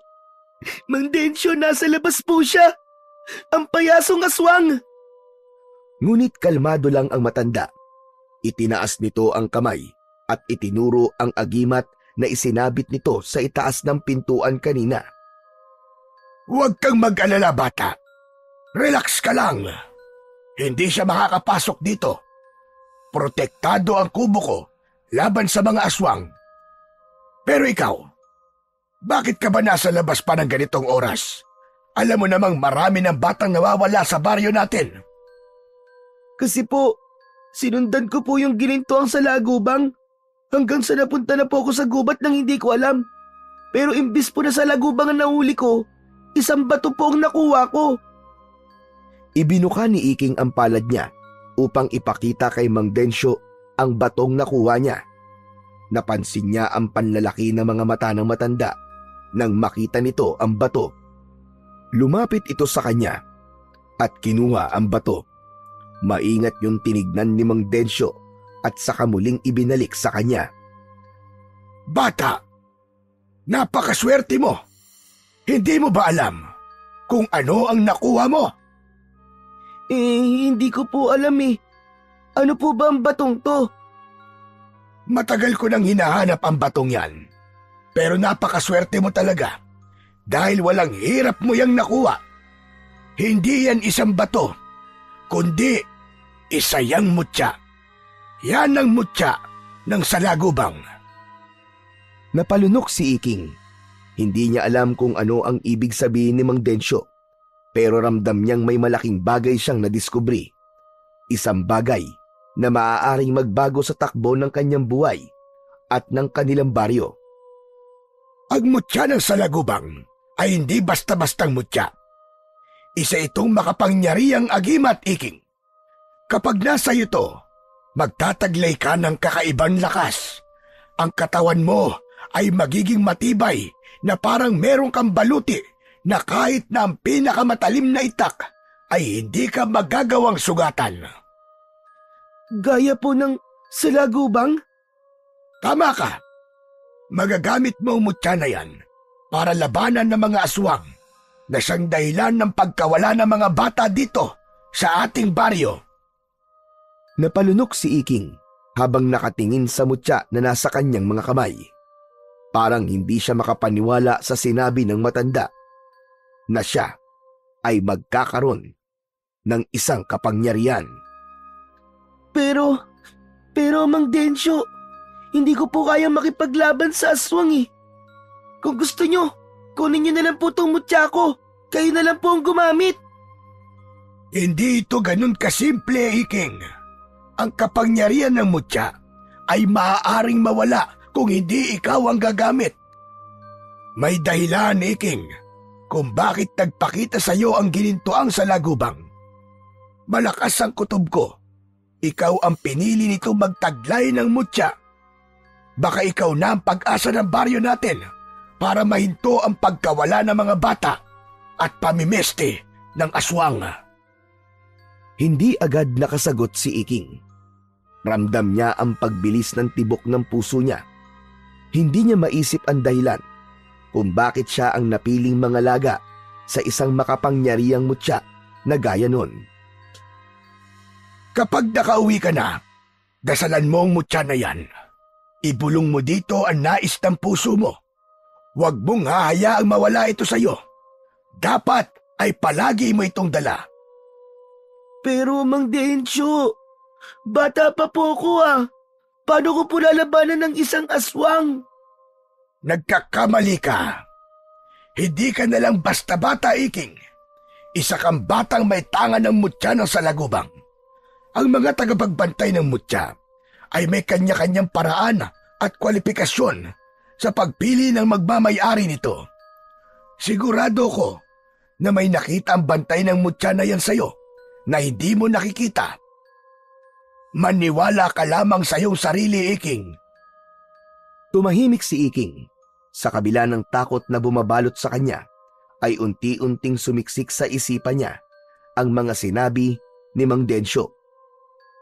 nasa labas po siya. Ang payasong aswang. Ngunit kalmado lang ang matanda. Itinaas nito ang kamay at itinuro ang agimat na isinabit nito sa itaas ng pintuan kanina. Huwag kang mag-alala, bata. Relax ka lang. Hindi siya makakapasok dito. Protektado ang kubo ko laban sa mga aswang. Pero ikaw, bakit ka ba nasa labas pa ng ganitong oras? Alam mo namang marami ng batang nawawala sa baryo natin. Kasi po, sinundan ko po yung ginintuang sa lagubang hanggang sa napunta na po ako sa gubat nang hindi ko alam. Pero imbis po na sa lagubang ang nahuli ko, isang bato po ang nakuha ko. Ibinuka ni Iking ang palad niya upang ipakita kay Mang Densyo ang batong nakuha niya. Napansin niya ang panlalaki ng mga mata ng matanda nang makita nito ang bato. Lumapit ito sa kanya at kinuha ang bato. Maingat yung tinignan ni Mang Densyo at saka muling ibinalik sa kanya. Bata, napakaswerte mo. Hindi mo ba alam kung ano ang nakuha mo? Hindi ko po alam eh. Ano po ba ang batong to? Matagal ko nang hinahanap ang batong yan. Pero napakaswerte mo talaga dahil walang hirap mo yang nakuha. Hindi yan isang bato, kundi isa yang mutya. Yan ang mutya ng salagubang. Napalunok si Iking. Hindi niya alam kung ano ang ibig sabihin ni Mang Densyo, pero ramdam niyang may malaking bagay siyang nadiskubre. Isang bagay na maaaring magbago sa takbo ng kanyang buhay at ng kanilang baryo. Ang mutya ng salagubang ay hindi basta-bastang mutya. Isa itong makapangyarihang agimat, Iking. Kapag nasa iyo to, magtataglay ka ng kakaibang lakas. Ang katawan mo ay magiging matibay na parang meron kang baluti na kahit na ang pinakamatalim na itak ay hindi ka magagawang sugatan. Gaya po ng salagubang? Tama ka. Magagamit mo ang mutya na yan para labanan ng mga aswang na siyang dahilan ng pagkawala ng mga bata dito sa ating baryo. Napalunok si Iking habang nakatingin sa mutya na nasa kanyang mga kamay. Parang hindi siya makapaniwala sa sinabi ng matanda na siya ay magkakaroon ng isang kapangyarihan. Pero Mang Densyo, hindi ko po kaya makipaglaban sa aswang eh. Kung gusto nyo, kunin nyo na lang po tong mutya ko. Kayo na lang po ang gumamit. Hindi ito ganun kasimple, Iking. Ang kapangyarihan ng mutya ay maaaring mawala kung hindi ikaw ang gagamit. May dahilan, Iking, kung bakit nagpakita sa iyo ang ginintuang salagubang. Malakas ang kutob ko. Ikaw ang pinili nito magtaglay ng mutya. Baka ikaw na ang pag-asa ng baryo natin para mahinto ang pagkawala ng mga bata at pamimeste ng aswang. Hindi agad nakasagot si Iking. Ramdam niya ang pagbilis ng tibok ng puso niya. Hindi niya maisip ang dahilan kung bakit siya ang napiling mangalaga sa isang makapangyarihang mutya na gaya nun. Kapag nakauwi ka na, dasalan mo ang mutya na yan. Ibulong mo dito ang nais ng puso mo. Huwag mong hahayaang mawala ito sa'yo. Dapat ay palagi mo itong dala. Pero Mang Densyo, bata pa po ko ah. Paano ko po lalabanan ng isang aswang? Nagkakamali ka. Hindi ka nalang basta bata, Iking. Isa kang batang may tangan ng mutya ng salagubang. Ang mga tagapagbantay ng mutya ay may kanya-kanyang paraan at kwalifikasyon sa pagpili ng magmamay-ari nito. Sigurado ko na may nakita ang bantay ng mutya na yan sa'yo na hindi mo nakikita. Maniwala ka lamang sa iyong sarili, Iking. Tumahimik si Iking. Sa kabila ng takot na bumabalot sa kanya, ay unti-unting sumiksik sa isipan niya ang mga sinabi ni Mang Densyo.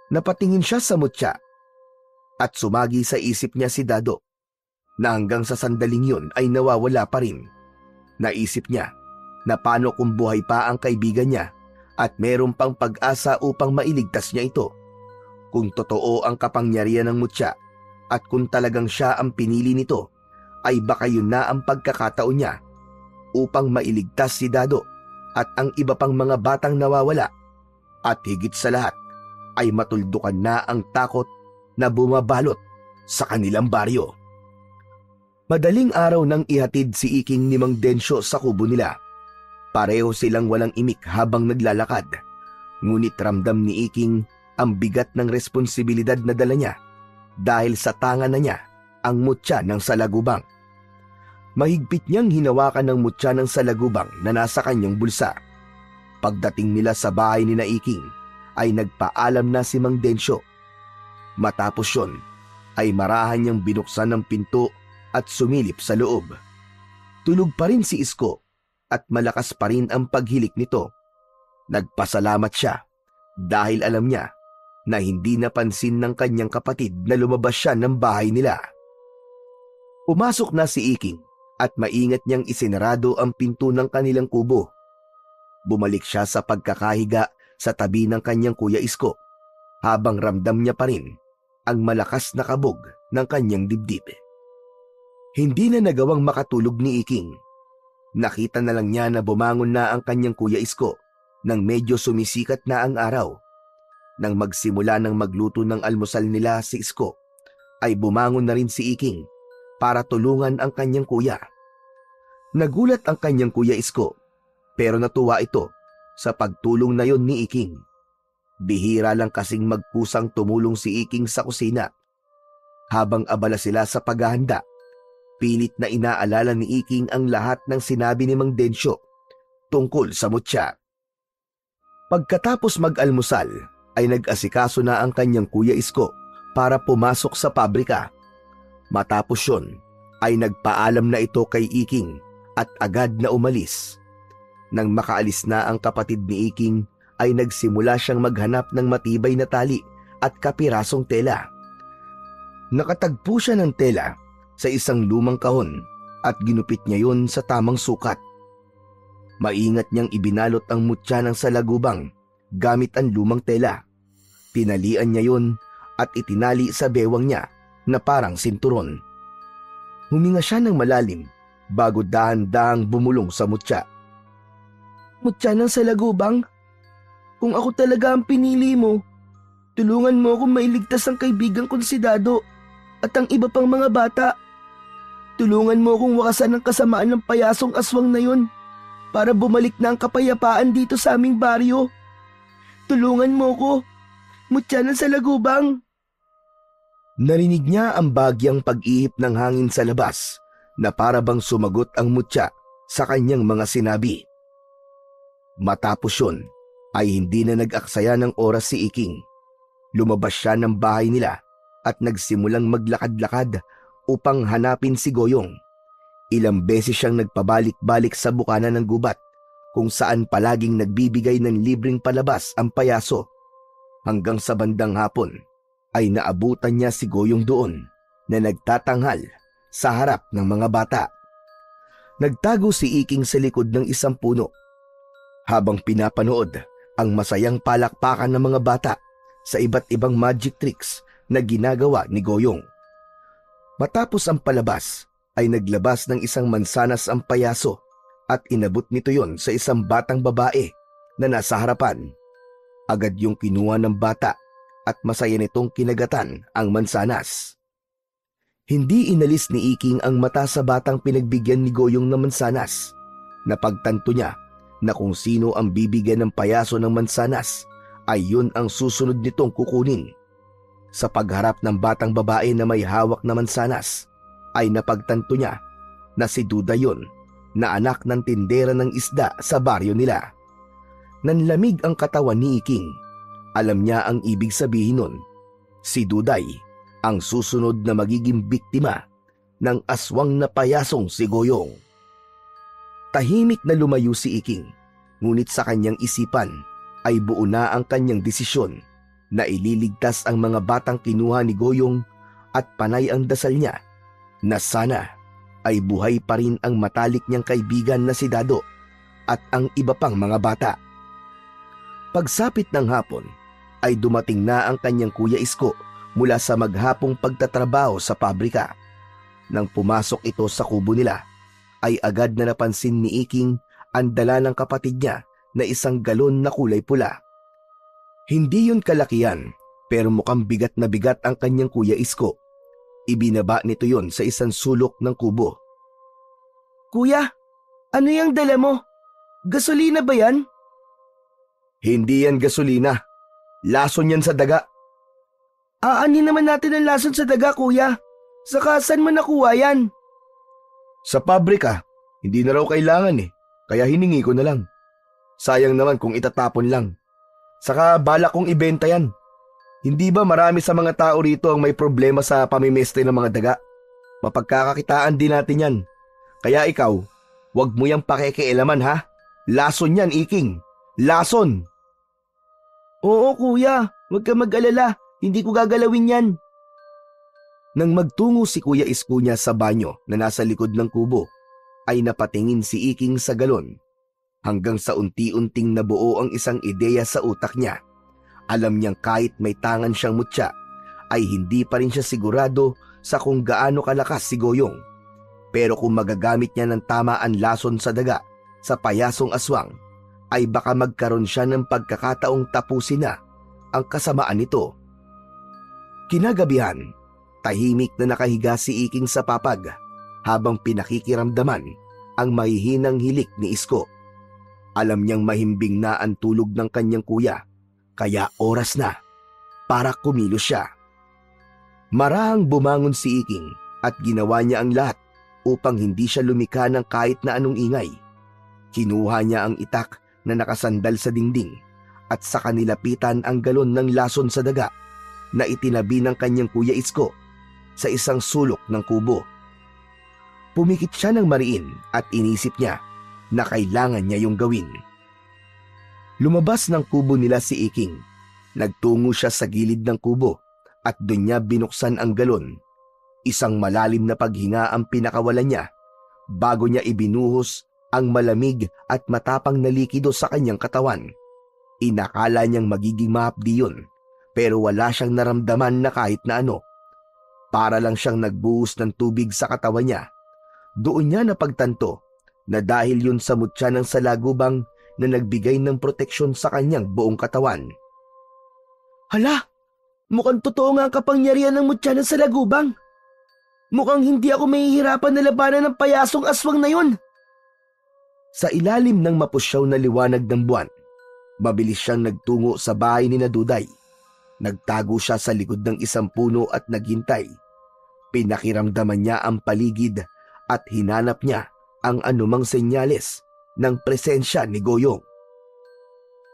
Napatingin siya sa mutya at sumagi sa isip niya si Dado na hanggang sa sandaling yun ay nawawala pa rin. Naisip niya na paano kung buhay pa ang kaibigan niya at meron pang pag-asa upang mailigtas niya ito. Kung totoo ang kapangyarihan ng mutya at kung talagang siya ang pinili nito, ay baka yun na ang pagkakataon niya upang mailigtas si Dado at ang iba pang mga batang nawawala. At higit sa lahat ay matuldukan na ang takot na bumabalot sa kanilang baryo. Madaling araw nang ihatid si Iking ni Mang Densyo sa kubo nila. Pareho silang walang imik habang naglalakad. Ngunit ramdam ni Iking ang bigat ng responsibilidad na dala niya dahil sa tanga na niya ang mutya ng salagubang. Mahigpit niyang hinawakan ng mutya ng salagubang na nasa kanyang bulsa. Pagdating nila sa bahay ni Iking, ay nagpaalam na si Mang Densyo. Matapos yun, ay marahan niyang binuksan ng pinto at sumilip sa loob. Tulog pa rin si Isko at malakas pa rin ang paghilik nito. Nagpasalamat siya dahil alam niya na hindi napansin ng kanyang kapatid na lumabas siya ng bahay nila. Pumasok na si Iking at maingat niyang isinarado ang pinto ng kanilang kubo. Bumalik siya sa pagkakahiga sa tabi ng kanyang kuya Isko habang ramdam niya pa rin ang malakas na kabog ng kanyang dibdib. Hindi na nagawang makatulog ni Iking. Nakita na lang niya na bumangon na ang kanyang kuya Isko nang medyo sumisikat na ang araw. Nang magsimula ng magluto ng almusal nila si Isko, ay bumangon na rin si Iking para tulungan ang kanyang kuya. Nagulat ang kanyang kuya Isko, pero natuwa ito sa pagtulong na yon ni Iking. Bihira lang kasing magkusang tumulong si Iking sa kusina. Habang abala sila sa paghahanda, pilit na inaalala ni Iking ang lahat ng sinabi ni Mang Densyo tungkol sa mutya. Pagkatapos mag-almusal, ay nag-asikaso na ang kanyang kuya Isko para pumasok sa pabrika. Matapos yun, ay nagpaalam na ito kay Iking at agad na umalis. Nang makaalis na ang kapatid ni Iking, ay nagsimula siyang maghanap ng matibay na tali at kapirasong tela. Nakatagpo siya ng tela sa isang lumang kahon at ginupit niya yun sa tamang sukat. Maingat niyang ibinalot ang mutya ng salagubang gamit ang lumang tela. Tinalian niya yun at itinali sa bewang niya na parang sinturon. Huminga siya ng malalim bago dahan-dahang bumulong sa mutya. Mutya ng salagubang, kung ako talaga ang pinili mo, tulungan mo akong mailigtas ang kaibigan kong si Dado at ang iba pang mga bata. Tulungan mo akong wakasan ang kasamaan ng payasong aswang na yun para bumalik na ang kapayapaan dito sa aming baryo. Tulungan mo ko, mutya ng salagubang. Narinig niya ang bagyang pag-ihip ng hangin sa labas na para bang sumagot ang mutya sa kanyang mga sinabi. Matapos yun, ay hindi na nag-aksaya ng oras si Iking. Lumabas siya ng bahay nila at nagsimulang maglakad-lakad upang hanapin si Goyong. Ilang beses siyang nagpabalik-balik sa bukana ng gubat kung saan palaging nagbibigay ng libreng palabas ang payaso. Hanggang sa bandang hapon ay naabutan niya si Goyong doon na nagtatanghal sa harap ng mga bata. Nagtago si Iking sa likod ng isang puno. Habang pinapanood ang masayang palakpakan ng mga bata sa iba't ibang magic tricks na ginagawa ni Goyong. Matapos ang palabas ay naglabas ng isang mansanas ang payaso at inabot nito yon sa isang batang babae na nasa harapan. Agad yung kinuha ng bata at masaya nitong kinagatan ang mansanas. Hindi inalis ni Iking ang mata sa batang pinagbigyan ni Goyong ng mansanas. Napagtanto niya na kung sino ang bibigyan ng payaso ng mansanas ay yun ang susunod nitong kukunin. Sa pagharap ng batang babae na may hawak na mansanas, ay napagtanto niya na si Duda yun, na anak ng tindera ng isda sa baryo nila. Nanlamig ang katawan ni Iking. Alam niya ang ibig sabihin nun. Si Duday ang susunod na magiging biktima ng aswang na payasong si Goyong. Tahimik na lumayo si Iking, ngunit sa kanyang isipan ay buo na ang kanyang desisyon na ililigtas ang mga batang kinuha ni Goyong at panay ang dasal niya na sana ay buhay pa rin ang matalik niyang kaibigan na si Dado at ang iba pang mga bata. Pagsapit ng hapon ay dumating na ang kanyang kuya Isko mula sa maghapong pagtatrabaho sa pabrika. Nang pumasok ito sa kubo nila, ay agad na napansin ni Iking ang dala ng kapatid niya na isang galon na kulay pula. Hindi yun kalakihan, pero mukhang bigat na bigat ang kanyang kuya Isko. Ibinaba nito yon sa isang sulok ng kubo. Kuya, ano yung dala mo? Gasolina ba yan? Hindi yan gasolina. Lason yan sa daga. Aanin naman natin ang lason sa daga, kuya. Saka saan mo nakuha yan? Sa pabrika, hindi na raw kailangan kaya hiningi ko na lang. Sayang naman kung itatapon lang. Saka balak kong ibenta yan. Hindi ba marami sa mga tao rito ang may problema sa pamimeste ng mga daga? Mapagkakakitaan din natin yan. Kaya ikaw, wag mo yang pakikialaman ha. Lason yan, Iking. Lason! Oo, kuya. Huwag ka mag-alala. Hindi ko gagalawin yan. Nang magtungo si Kuya Isko niya sa banyo na nasa likod ng kubo, ay napatingin si Iking sa galon. Hanggang sa unti-unting nabuo ang isang ideya sa utak niya. Alam niyang kahit may tangan siyang mutya, ay hindi pa rin siya sigurado sa kung gaano kalakas si Goyong. Pero kung magagamit niya ng tama ang lason sa daga sa payasong aswang, ay baka magkaroon siya ng pagkakataong tapusin na ang kasamaan nito. Kinagabihan, tahimik na nakahiga si Iking sa papag habang pinakikiramdaman ang mahihinang hilik ni Isko. Alam niyang mahimbing na ang tulog ng kanyang kuya, kaya oras na para kumilos siya. Marahang bumangon si Iking at ginawa niya ang lahat upang hindi siya lumika ng kahit na anong ingay. Kinuha niya ang itak na nakasandal sa dingding at saka nilapitan ang galon ng lason sa daga na itinabi ng kanyang kuya Isko sa isang sulok ng kubo. Pumikit siya ng mariin at inisip niya na kailangan niya yung gawin. Lumabas ng kubo nila si Iking. Nagtungo siya sa gilid ng kubo at doon niya binuksan ang galon. Isang malalim na paghinga ang pinakawalan niya bago niya ibinuhos ang malamig at matapang na likido sa kanyang katawan. Inakala niyang magiging mahapdi yun, pero wala siyang naramdaman na kahit na ano. Para lang siyang nagbuhos ng tubig sa katawan niya. Doon niya napagtanto na dahil yun sa mutya ng salagubang na nagbigay ng proteksyon sa kanyang buong katawan. Hala, mukhang totoo nga ang kapangyarihan ng mutya ng salagubang. Mukhang hindi ako mahihirapan na labanan ng payasong aswang na yun. Sa ilalim ng mapusyaw na liwanag ng buwan, mabilis siyang nagtungo sa bahay ni Duday. Nagtago siya sa likod ng isang puno at naghintay. Pinakiramdaman niya ang paligid at hinanap niya ang anumang senyales ng presensya ni Goyong.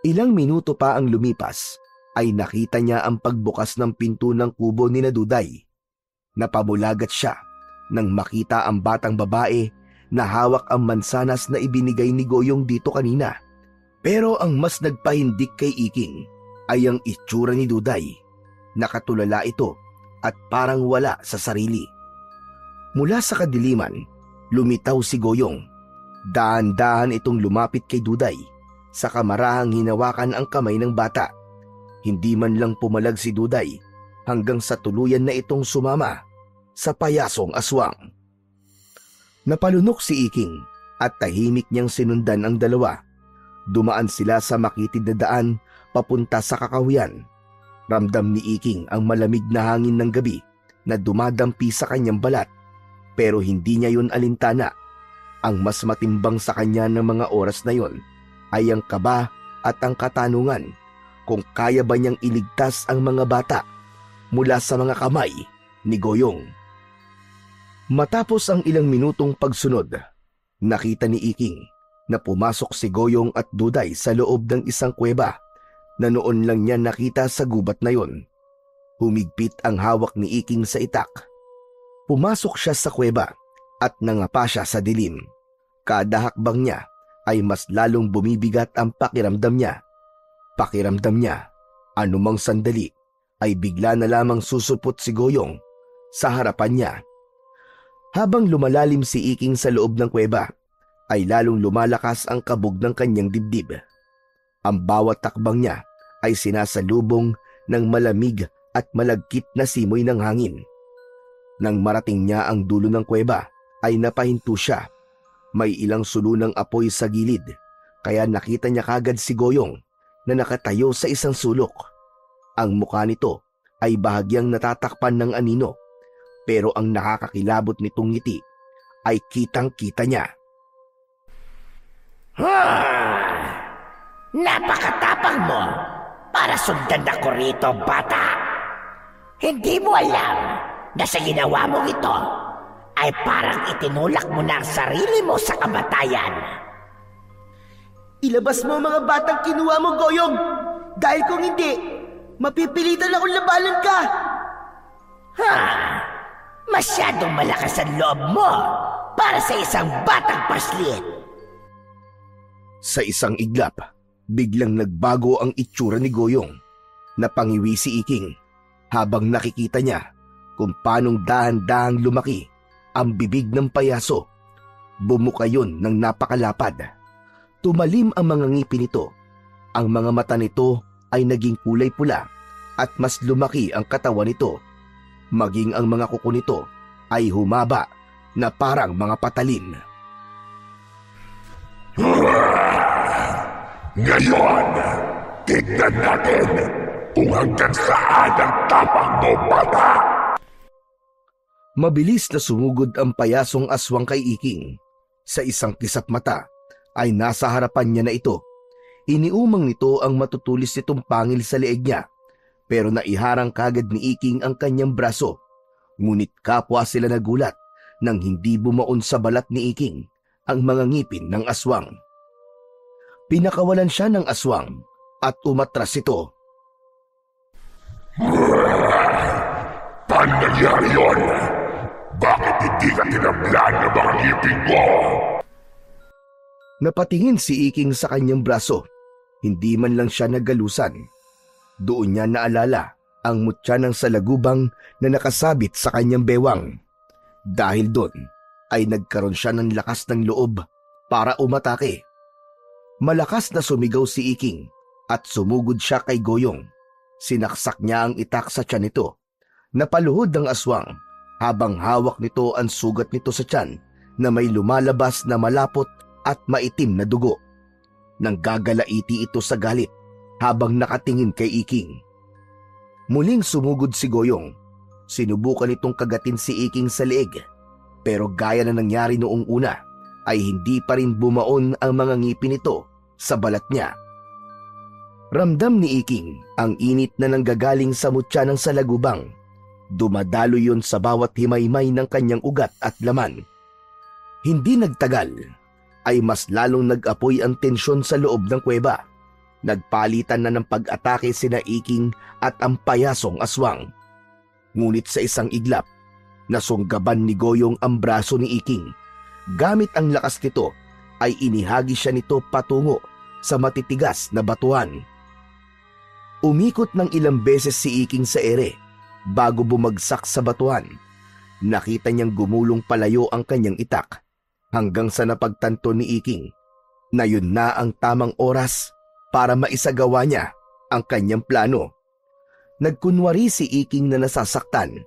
Ilang minuto pa ang lumipas ay nakita niya ang pagbukas ng pinto ng kubo ni Duday. Napamulagat siya nang makita ang batang babae na hawak ang mansanas na ibinigay ni Goyong dito kanina. Pero ang mas nagpahindik kay Iking ay ang itsura ni Duday. Nakatulala ito at parang wala sa sarili. Mula sa kadiliman, lumitaw si Goyong. Dahan-dahan itong lumapit kay Duday, sa kamarahang hinawakan ang kamay ng bata. Hindi man lang pumalag si Duday hanggang sa tuluyan na itong sumama sa payasong aswang. Napalunok si Iking at tahimik niyang sinundan ang dalawa. Dumaan sila sa makitid na daan papunta sa kakahuyan. Ramdam ni Iking ang malamig na hangin ng gabi na dumadampi sa kanyang balat, pero hindi niya yun alintana. Ang mas matimbang sa kanya ng mga oras na yon ay ang kaba at ang katanungan kung kaya ba niyang iligtas ang mga bata mula sa mga kamay ni Goyong. Matapos ang ilang minutong pagsunod, nakita ni Iking na pumasok si Goyong at Duday sa loob ng isang kuweba na noon lang niya nakita sa gubat na yon. Humigpit ang hawak ni Iking sa itak. Pumasok siya sa kuweba at nangapa siya sa dilim. Kada hakbang niya ay mas lalong bumibigat ang pakiramdam niya. Pakiramdam niya, anumang sandali ay bigla na lamang susupot si Goyong sa harapan niya. Habang lumalalim si Iking sa loob ng kuweba, ay lalong lumalakas ang kabog ng kanyang dibdib. Ang bawat takbang niya ay sinasalubong ng malamig at malagkit na simoy ng hangin. Nang marating niya ang dulo ng kuweba, ay napahinto siya. May ilang sulo ng apoy sa gilid, kaya nakita niya kagad si Goyong na nakatayo sa isang sulok. Ang mukha nito ay bahagyang natatakpan ng anino, pero ang nakakakilabot nitong ngiti ay kitang-kita niya. Napakatapang mo para sundan ako rito, bata. Hindi mo alam na sa ginawa mong ito ay parang itinulak mo na ang sarili mo sa kamatayan. Ilabas mo ang mga batang kinuha mo, Goyong! Dahil kung hindi, mapipilitan akong labanan ka! Masyadong malakas ang loob mo para sa isang batang paslit. Sa isang iglap, biglang nagbago ang itsura ni Goyong. Napangiwi si Iking habang nakikita niya kung paanong dahan-dahang lumaki ang bibig ng payaso. Bumuka yun ng napakalapad. Tumalim ang mga ngipin nito. Ang mga mata nito ay naging kulay pula at mas lumaki ang katawan nito. Maging ang mga kuko nito ay humaba na parang mga patalim. Ngayon, tignan natin kung hanggang saan ang tapang mo, bata! Mabilis na sumugod ang payasong aswang kay Iking. Sa isang kisap mata ay nasa harapan niya na ito. Iniumang nito ang matutulis nitong pangil sa leeg niya, pero naiharang kagad ni Iking ang kanyang braso. Ngunit kapwa sila nagulat nang hindi bumaon sa balat ni Iking ang mga ngipin ng aswang. Pinakawalan siya ng aswang at umatras ito. Paano nangyari yun? Bakit hindi ka tinablan ng mga ngipin ko? Napatingin si Iking sa kanyang braso. Hindi man lang siya nagalusan. Doon niya naalala ang mutya ng salagubang na nakasabit sa kanyang bewang. Dahil doon ay nagkaroon siya ng lakas ng loob para umatake. Malakas na sumigaw si Iking at sumugod siya kay Goyong. Sinaksak niya ang itak sa tiyan nito. Napaluhod ang aswang habang hawak nito ang sugat nito sa tiyan na may lumalabas na malapot at maitim na dugo. Nanggagalaiti ito sa galit habang nakatingin kay Iking. Muling sumugod si Goyong. Sinubukan itong kagatin si Iking sa leeg, pero gaya na nangyari noong una ay hindi pa rin bumaon ang mga ngipin nito sa balat niya. Ramdam ni Iking ang init na nanggagaling sa mutya ng salagubang. Dumadalo yun sa bawat himaymay ng kanyang ugat at laman. Hindi nagtagal ay mas lalong nag-apoy ang tensyon sa loob ng kuweba. Nagpalitan na ng pag-atake sina Iking at ang payasong aswang. Ngunit sa isang iglap, nasunggaban ni Goyong ang braso ni Iking. Gamit ang lakas nito ay inihagi siya nito patungo sa matitigas na batuhan. Umikot ng ilang beses si Iking sa ere bago bumagsak sa batuhan. Nakita niyang gumulong palayo ang kanyang itak hanggang sa napagtanto ni Iking na yun na ang tamang oras para maisagawa niya ang kanyang plano. Nagkunwari si Iking na nasasaktan.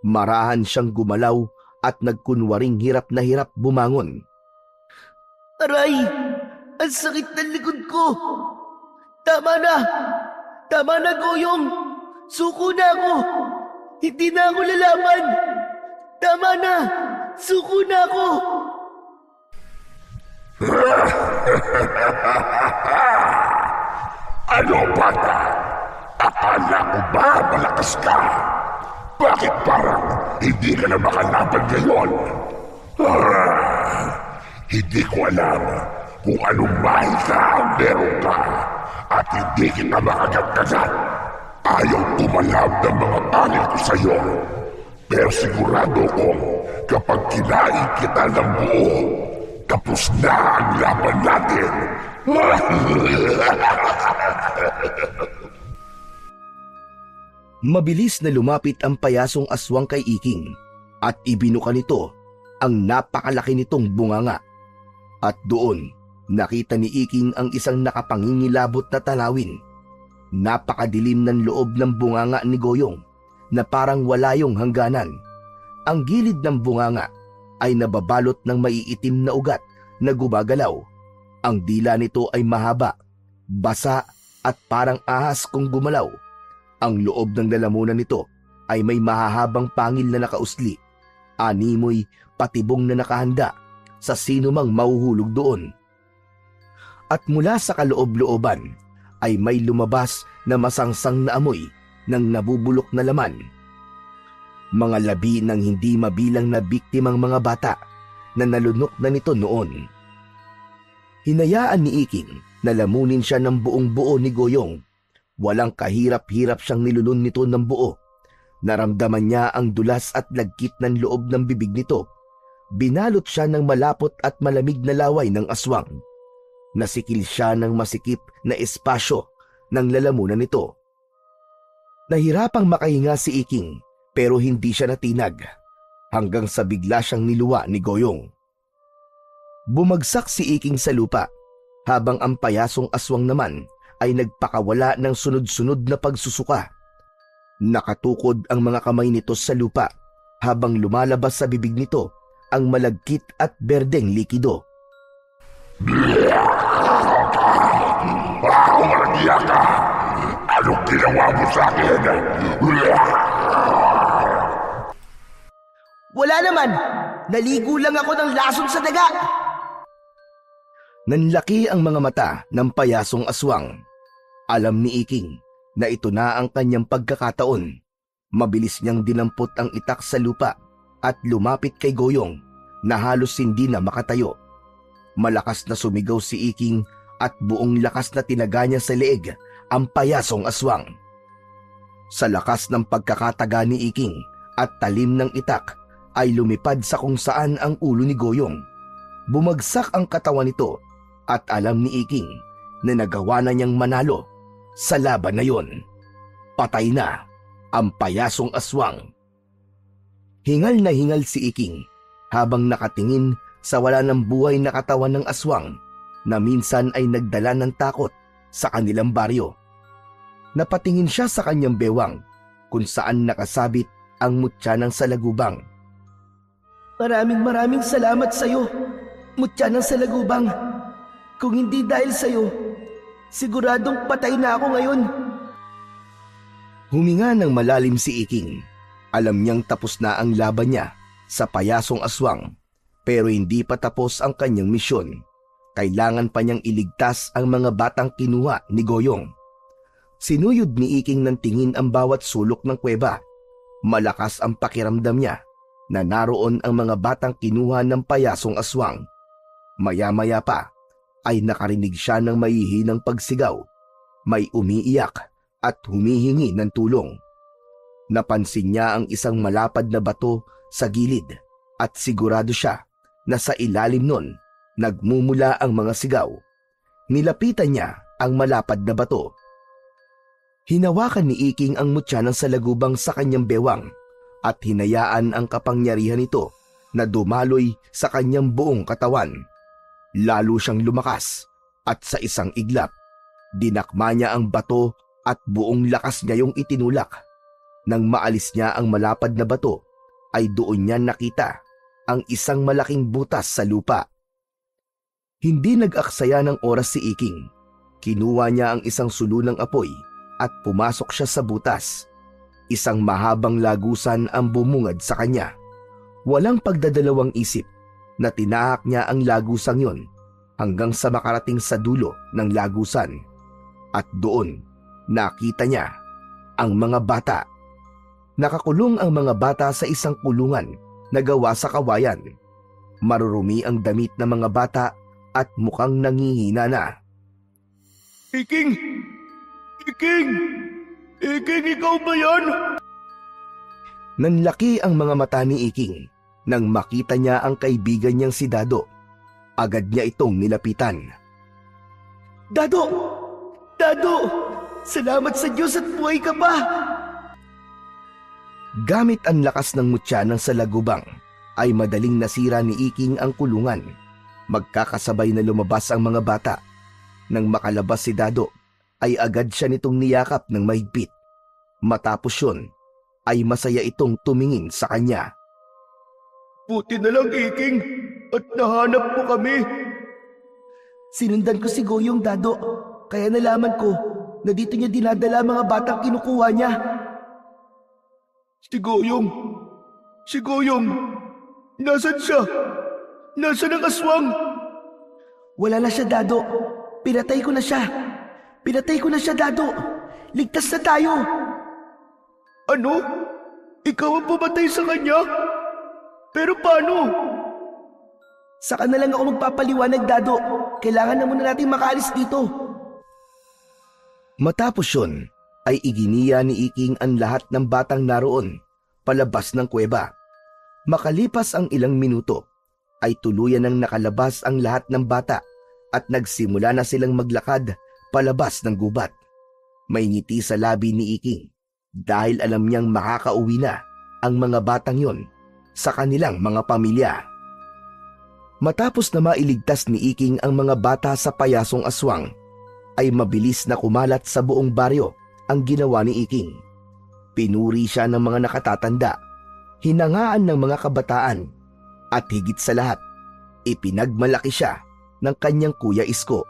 Marahan siyang gumalaw at nagkunwaring hirap na hirap bumangon. Aray! Ang sakit ng likod ko! Tama na! Tama na, Goyong! Suko na ako! Hindi na ako lalaban! Tama na! Suko na ako! Ano, bata? Akala ko ba malakas ka? Bakit parang hindi ka na makalaban ngayon? Hindi ko alam kung anong mahika ang meron ka at hindi kita makagagdagan. Ayaw tumalab ng mga pangil ko sa'yo. Pero sigurado kong kapag kinain kita ng buo, tapos na ang laban natin. Mabilis na lumapit ang payasong aswang kay Iking at ibinuka nito ang napakalaki nitong bunganga. At doon, nakita ni Iking ang isang nakapangingilabot na tanawin. Napakadilim ng loob ng bunganga ni Goyong na parang wala yung hangganan. Ang gilid ng bunganga ay nababalot ng maiitim na ugat na gumagalaw. Ang dila nito ay mahaba, basa at parang ahas kung gumalaw. Ang loob ng lalamunan nito ay may mahahabang pangil na nakausli, animoy patibong na nakahanda sa sino mang mahuhulog doon. At mula sa kaloob-looban ay may lumabas na masangsang na amoy ng nabubulok na laman. Mga labi ng hindi mabilang na biktimang mga bata na nalunok na nito noon. Hinayaan ni Iking na lamunin siya ng buong buo ni Goyong. Walang kahirap-hirap siyang nilunun nito ng buo. Naramdaman niya ang dulas at lagkit ng loob ng bibig nito. Binalot siya ng malapot at malamig na laway ng aswang. Nasikil siya ng masikip na espasyo ng lalamunan nito. Nahirapang makahinga si Iking pero hindi siya natinag hanggang sa bigla siyang niluwa ni Goyong. Bumagsak si Iking sa lupa habang ang payasong aswang naman ay nagpakawala ng sunod-sunod na pagsusuka. Nakatukod ang mga kamay nito sa lupa habang lumalabas sa bibig nito ang malagkit at berdeng likido. Walang iya ka! Anong ginawa mo sa akin? Wala naman! Naligo lang ako ng lason sa daga! Nanlaki ang mga mata ng payasong aswang. Alam ni Iking na ito na ang kanyang pagkakataon. Mabilis niyang dinampot ang itak sa lupa at lumapit kay Goyong na halos hindi na makatayo. Malakas na sumigaw si Iking at buong lakas na tinaga niya sa leeg ang payasong aswang. Sa lakas ng pagkakataga ni Iking at talim ng itak ay lumipad sa kung saan ang ulo ni Goyong. Bumagsak ang katawan nito at alam ni Iking na nagawa na niyang manalo sa laban na yon. Patay na ang payasong aswang. Hingal na hingal si Iking habang nakatingin sa wala ng buhay na katawan ng aswang na minsan ay nagdala ng takot sa kanilang baryo. Napatingin siya sa kanyang bewang kung saan nakasabit ang mutya ng salagubang. Maraming salamat sa'yo, mutya ng salagubang. Kung hindi dahil sa'yo, siguradong patay na ako ngayon. Huminga ng malalim si Iking. Alam niyang tapos na ang laban niya sa payasong aswang, pero hindi pa tapos ang kanyang misyon. Kailangan pa niyang iligtas ang mga batang kinuha ni Goyong. Sinuyod ni Iking ng tingin ang bawat sulok ng kuweba. Malakas ang pakiramdam niya na naroon ang mga batang kinuha ng payasong aswang. Maya-maya pa ay nakarinig siya ng mahihinang pagsigaw. May umiiyak at humihingi ng tulong. Napansin niya ang isang malapad na bato sa gilid at sigurado siya na sa ilalim nun nagmumula ang mga sigaw. Nilapitan niya ang malapad na bato. Hinawakan ni Iking ang mutya ng salagubang sa kanyang bewang at hinayaan ang kapangyarihan nito na dumaloy sa kanyang buong katawan. Lalo siyang lumakas at sa isang iglap, dinakma niya ang bato at buong lakas niya yung itinulak. Nang maalis niya ang malapad na bato, ay doon niya nakita ang isang malaking butas sa lupa. Hindi nag-aksaya ng oras si Iking. Kinuha niya ang isang sulo ng apoy at pumasok siya sa butas. Isang mahabang lagusan ang bumungad sa kanya. Walang pagdadalawang isip na tinahak niya ang lagusang yon hanggang sa makarating sa dulo ng lagusan. At doon, nakita niya ang mga bata. Nakakulong ang mga bata sa isang kulungan na gawa sa kawayan. Marurumi ang damit ng mga bata at mukhang nangihina na. Iking! Iking! Iking, ikaw ba yan? Nanlaki ang mga mata ni Iking nang makita niya ang kaibigan niyang si Dado. Agad niya itong nilapitan. Dado! Dado! Salamat sa Diyos at buhay ka pa! Gamit ang lakas ng mutya ng salagubang, ay madaling nasira ni Iking ang kulungan. Magkakasabay na lumabas ang mga bata. Nang makalabas si Dado, ay agad siya nitong niyakap ng mahigpit. Matapos yun, ay masaya itong tumingin sa kanya. Buti na lang, Iking, at nahanap mo kami. Sinundan ko si Goyong, Dado, kaya nalaman ko na dito niya dinadala mga batang kinukuha niya. Si Goyong! Si Goyong! Nasaan siya? Nasaan ang aswang? Wala na siya, Dado. Pinatay ko na siya. Pinatay ko na siya, Dado. Ligtas na tayo. Ano? Ikaw ang pumatay sa kanya? Pero paano? Saka na lang ako magpapaliwanag, Dado. Kailangan na muna natin makaalis dito. Matapos yun, ay iginiya ni Iking ang lahat ng batang naroon palabas ng kuweba. Makalipas ang ilang minuto, ay tuluyan ng nakalabas ang lahat ng bata at nagsimula na silang maglakad palabas ng gubat. May ngiti sa labi ni Iking dahil alam niyang makakauwi na ang mga batang yon sa kanilang mga pamilya. Matapos na mailigtas ni Iking ang mga bata sa payasong aswang, ay mabilis na kumalat sa buong baryo ang ginawa ni Iking. Pinuri siya ng mga nakatatanda, hinangaan ng mga kabataan, at higit sa lahat, ipinagmalaki siya ng kanyang Kuya Isko.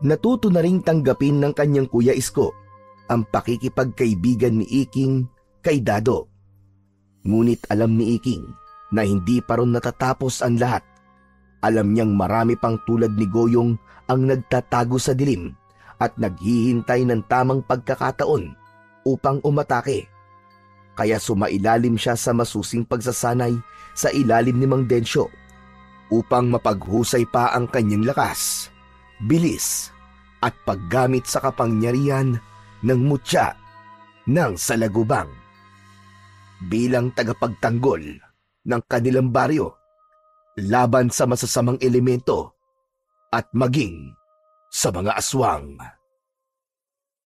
Natuto na ring tanggapin ng kanyang Kuya Isko ang pakikipagkaibigan ni Iking kay Dado. Ngunit alam ni Iking na hindi pa ron natatapos ang lahat. Alam niyang marami pang tulad ni Goyong ang nagtatago sa dilim at naghihintay ng tamang pagkakataon upang umatake. Kaya sumailalim siya sa masusing pagsasanay sa ilalim ni Mang Densyo upang mapaghusay pa ang kanyang lakas, bilis at paggamit sa kapangyarihan ng mutya ng salagubang. Bilang tagapagtanggol ng kanilang baryo laban sa masasamang elemento at maging sa mga aswang.